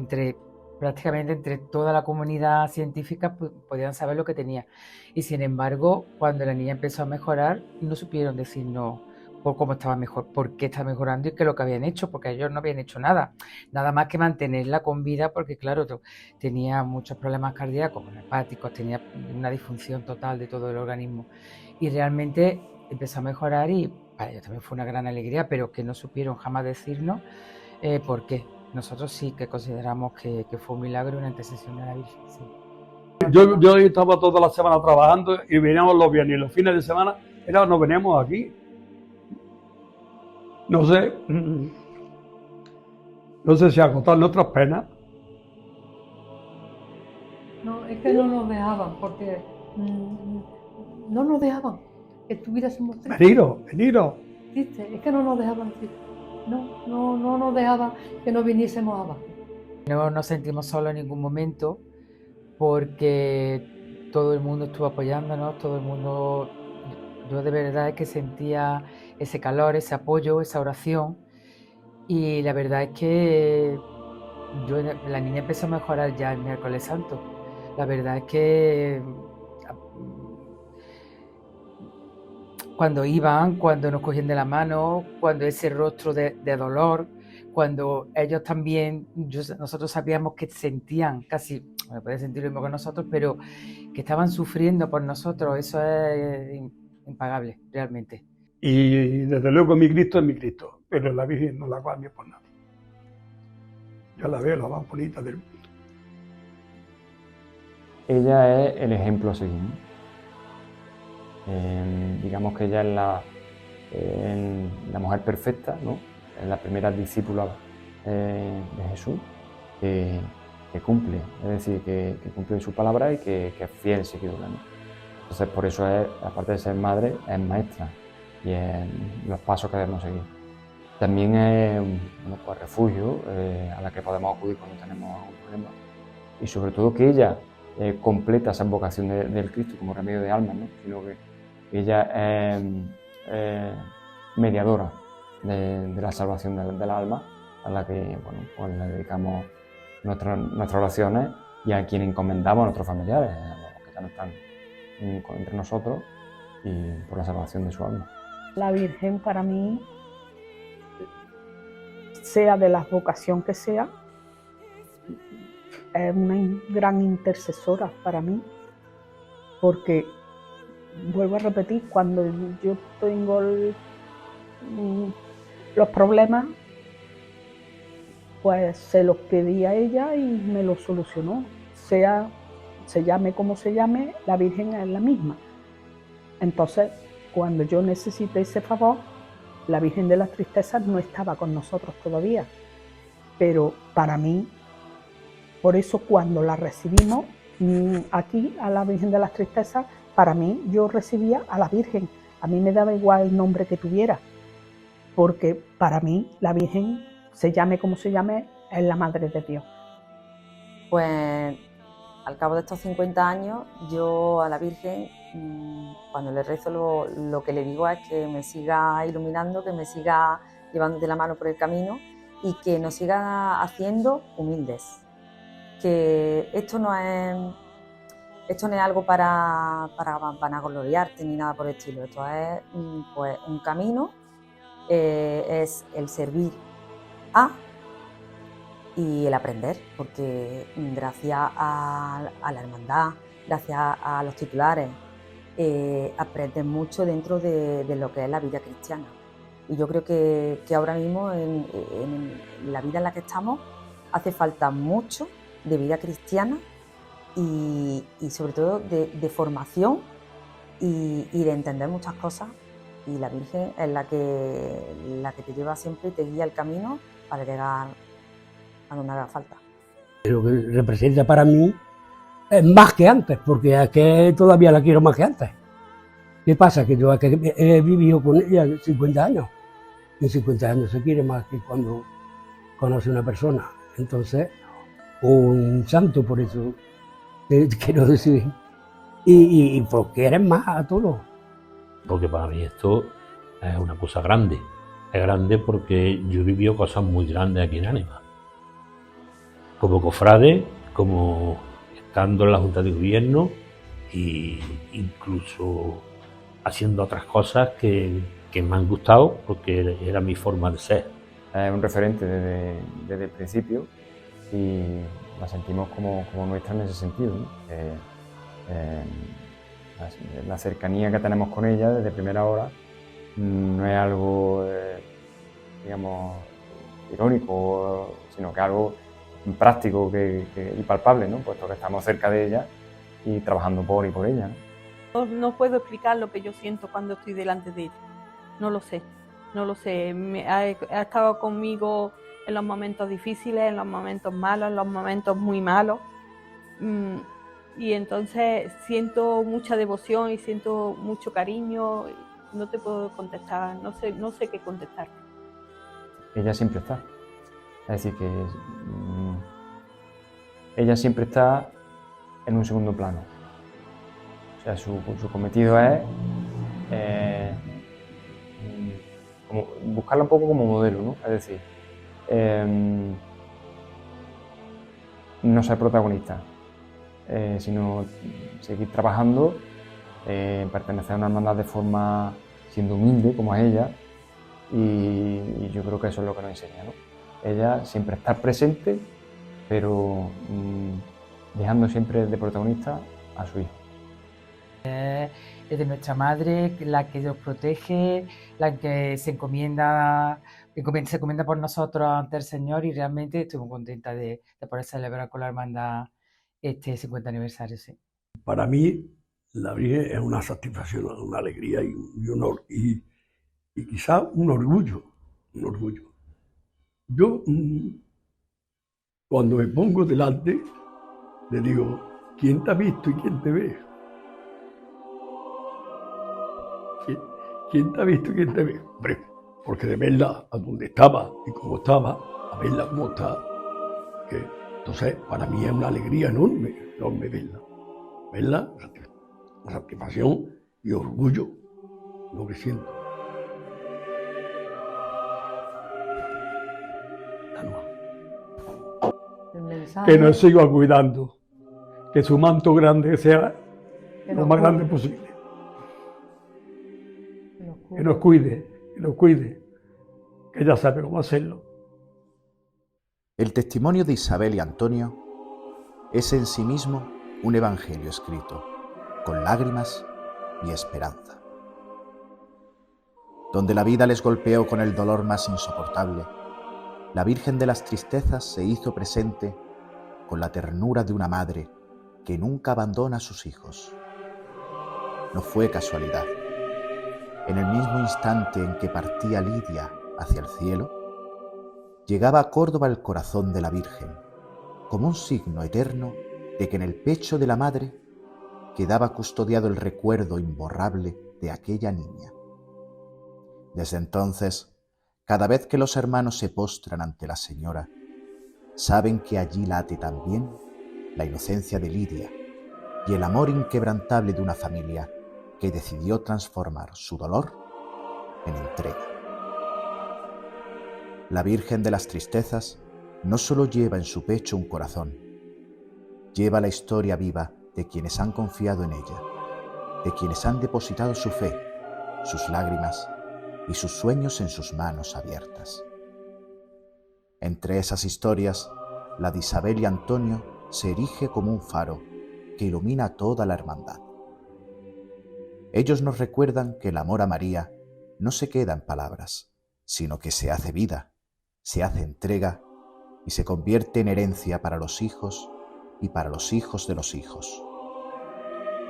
[SPEAKER 12] prácticamente entre toda la comunidad científica podían saber lo que tenía. Y sin embargo, cuando la niña empezó a mejorar, no supieron decirnos por cómo estaba mejor, por qué estaba mejorando y qué es lo que habían hecho, porque ellos no habían hecho nada más que mantenerla con vida, porque claro, tenía muchos problemas cardíacos, hepáticos, tenía una disfunción total de todo el organismo y realmente empezó a mejorar y para ellos también fue una gran alegría, pero que no supieron jamás decirnos por qué. Nosotros sí que consideramos que fue un milagro, una intercesión de la Virgen. Sí.
[SPEAKER 4] Yo estaba toda la semana trabajando y veníamos los viernes y los fines de semana nos veníamos aquí. No sé si agotar nuestras penas.
[SPEAKER 11] No, es que no nos dejaban, porque no nos dejaban que estuviésemos tristes.
[SPEAKER 4] Veniros.
[SPEAKER 11] Tristes, es que no nos dejaban tristes. No nos dejaban que nos viniésemos abajo.
[SPEAKER 12] No nos sentimos solos en ningún momento porque todo el mundo estuvo apoyándonos, todo el mundo, yo de verdad es que sentía ese calor, ese apoyo, esa oración y la verdad es que la niña empezó a mejorar ya el miércoles santo. La verdad es que cuando iban, cuando nos cogían de la mano, cuando ese rostro de dolor, cuando ellos también, nosotros sabíamos que sentían casi, bueno, pueden sentir lo mismo que nosotros, pero que estaban sufriendo por nosotros, eso es impagable, realmente.
[SPEAKER 4] Y desde luego mi Cristo es mi Cristo, pero la Virgen no la cambio por nada. Yo la veo la más bonita del mundo.
[SPEAKER 3] Ella es el ejemplo a seguir. Digamos que ella es la mujer perfecta, ¿no? Es la primera discípula de Jesús que cumple, es decir, que cumple su palabra y que es fiel seguidora, ¿no? Entonces por eso aparte de ser madre, es maestra y es los pasos que debemos seguir. También es un refugio a la que podemos acudir cuando tenemos algún problema y sobre todo que ella completa esa vocación del Cristo como remedio de alma, ¿no? Sino que ella es mediadora de la salvación del alma, a la que pues le dedicamos nuestras oraciones y a quien encomendamos a nuestros familiares, a los que ya no están entre nosotros, y por la salvación de su alma.
[SPEAKER 6] La Virgen para mí sea de la vocación que sea, es una gran intercesora para mí, porque, vuelvo a repetir, cuando yo tengo los problemas, pues se los pedí a ella y me los solucionó. Se llame como se llame, la Virgen es la misma. Entonces, cuando yo necesité ese favor, la Virgen de las Tristezas no estaba con nosotros todavía. Pero para mí, por eso cuando la recibimos aquí, a la Virgen de las Tristezas, para mí yo recibía a la Virgen. A mí me daba igual el nombre que tuviera, porque para mí la Virgen, se llame como se llame, es la Madre de Dios.
[SPEAKER 13] Pues al cabo de estos 50 años, yo a la Virgen, cuando le rezo, lo que le digo es que me siga iluminando, que me siga llevando de la mano por el camino y que nos siga haciendo humildes. Que esto no es algo para vanagloriarte ni nada por el estilo. Esto es pues, un camino, es el servir a y el aprender, porque gracias a la hermandad, gracias a los titulares, aprendes mucho dentro de lo que es la vida cristiana. Y yo creo que ahora mismo en la vida en la que estamos hace falta mucho de vida cristiana y sobre todo de formación y de entender muchas cosas, y la Virgen es la que te lleva siempre y te guía el camino para llegar a donde haga falta.
[SPEAKER 7] Lo que representa para mí es más que antes, porque es que todavía la quiero más que antes. ¿Qué pasa? Que yo he vivido con ella 50 años, y en 50 años se quiere más que cuando conoce una persona. Entonces, un santo por eso, quiero decir, y porque eres más a todo.
[SPEAKER 5] Porque para mí esto es una cosa grande. Es grande porque yo he vivido cosas muy grandes aquí en Ánima. Como cofrade, como estando en la Junta de Gobierno e incluso haciendo otras cosas que me han gustado porque era mi forma de ser.
[SPEAKER 3] Es un referente desde el principio y la sentimos como nuestra en ese sentido, ¿no? La cercanía que tenemos con ella desde primera hora no es algo, digamos, irónico, sino que algo práctico y palpable, ¿no? Puesto que estamos cerca de ella y trabajando por y por ella, ¿no?
[SPEAKER 8] No puedo explicar lo que yo siento cuando estoy delante de ella. No lo sé. Ha estado conmigo en los momentos difíciles, en los momentos malos, en los momentos muy malos. Y entonces siento mucha devoción y siento mucho cariño. No te puedo contestar, no sé qué contestarte.
[SPEAKER 3] Ella siempre está. Es decir, que ella siempre está en un segundo plano. O sea, su cometido es como buscarla un poco como modelo, ¿no? Es decir, no ser protagonista, sino seguir trabajando, pertenecer a una hermandad de forma siendo humilde como es ella, y yo creo que eso es lo que nos enseña, ¿no? Ella siempre estar presente, pero dejando siempre de protagonista a su hijo.
[SPEAKER 12] Es de nuestra madre, la que nos protege, la que se encomienda por nosotros ante el Señor, y realmente estoy muy contenta de poder celebrar con la hermandad este 50 aniversario. Sí.
[SPEAKER 4] Para mí, la Virgen es una satisfacción, una alegría y un honor, y quizá un orgullo. Yo, cuando me pongo delante, le digo, ¿quién te ha visto y quién te ve? ¿Quién te ha visto y quién te ve? Hombre, porque de verla a donde estaba y cómo estaba, a verla como está, entonces para mí es una alegría enorme verla, una satisfacción y orgullo, lo que siento. Que nos siga cuidando, que su manto grande sea lo más grande posible. Que nos cuide, que ella sabe cómo hacerlo.
[SPEAKER 1] El testimonio de Isabel y Antonio es en sí mismo un evangelio escrito con lágrimas y esperanza. Donde la vida les golpeó con el dolor más insoportable, la Virgen de las Tristezas se hizo presente con la ternura de una madre que nunca abandona a sus hijos. No fue casualidad. En el mismo instante en que partía Lidia hacia el cielo, llegaba a Córdoba el corazón de la Virgen, como un signo eterno de que en el pecho de la madre quedaba custodiado el recuerdo imborrable de aquella niña. Desde entonces, cada vez que los hermanos se postran ante la Señora, saben que allí late también la inocencia de Lidia y el amor inquebrantable de una familia que decidió transformar su dolor en entrega. La Virgen de las Tristezas no solo lleva en su pecho un corazón, lleva la historia viva de quienes han confiado en ella, de quienes han depositado su fe, sus lágrimas y sus sueños en sus manos abiertas. Entre esas historias, la de Isabel y Antonio se erige como un faro que ilumina toda la hermandad. Ellos nos recuerdan que el amor a María no se queda en palabras, sino que se hace vida, se hace entrega y se convierte en herencia para los hijos y para los hijos de los hijos.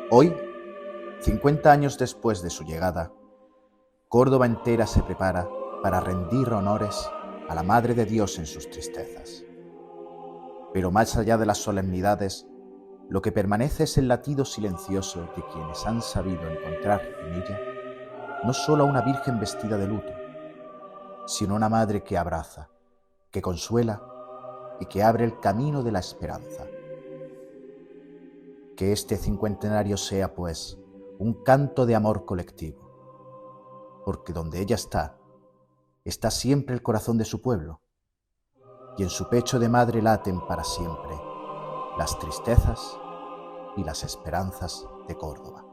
[SPEAKER 1] Hoy, 50 años después de su llegada, Córdoba entera se prepara para rendir honores a la Madre de Dios en sus tristezas. Pero más allá de las solemnidades, lo que permanece es el latido silencioso de quienes han sabido encontrar en ella no solo a una Virgen vestida de luto, sino una Madre que abraza, que consuela y que abre el camino de la esperanza. Que este cincuentenario sea, pues, un canto de amor colectivo, porque donde ella está siempre el corazón de su pueblo, y en su pecho de madre laten para siempre las tristezas y las esperanzas de Córdoba.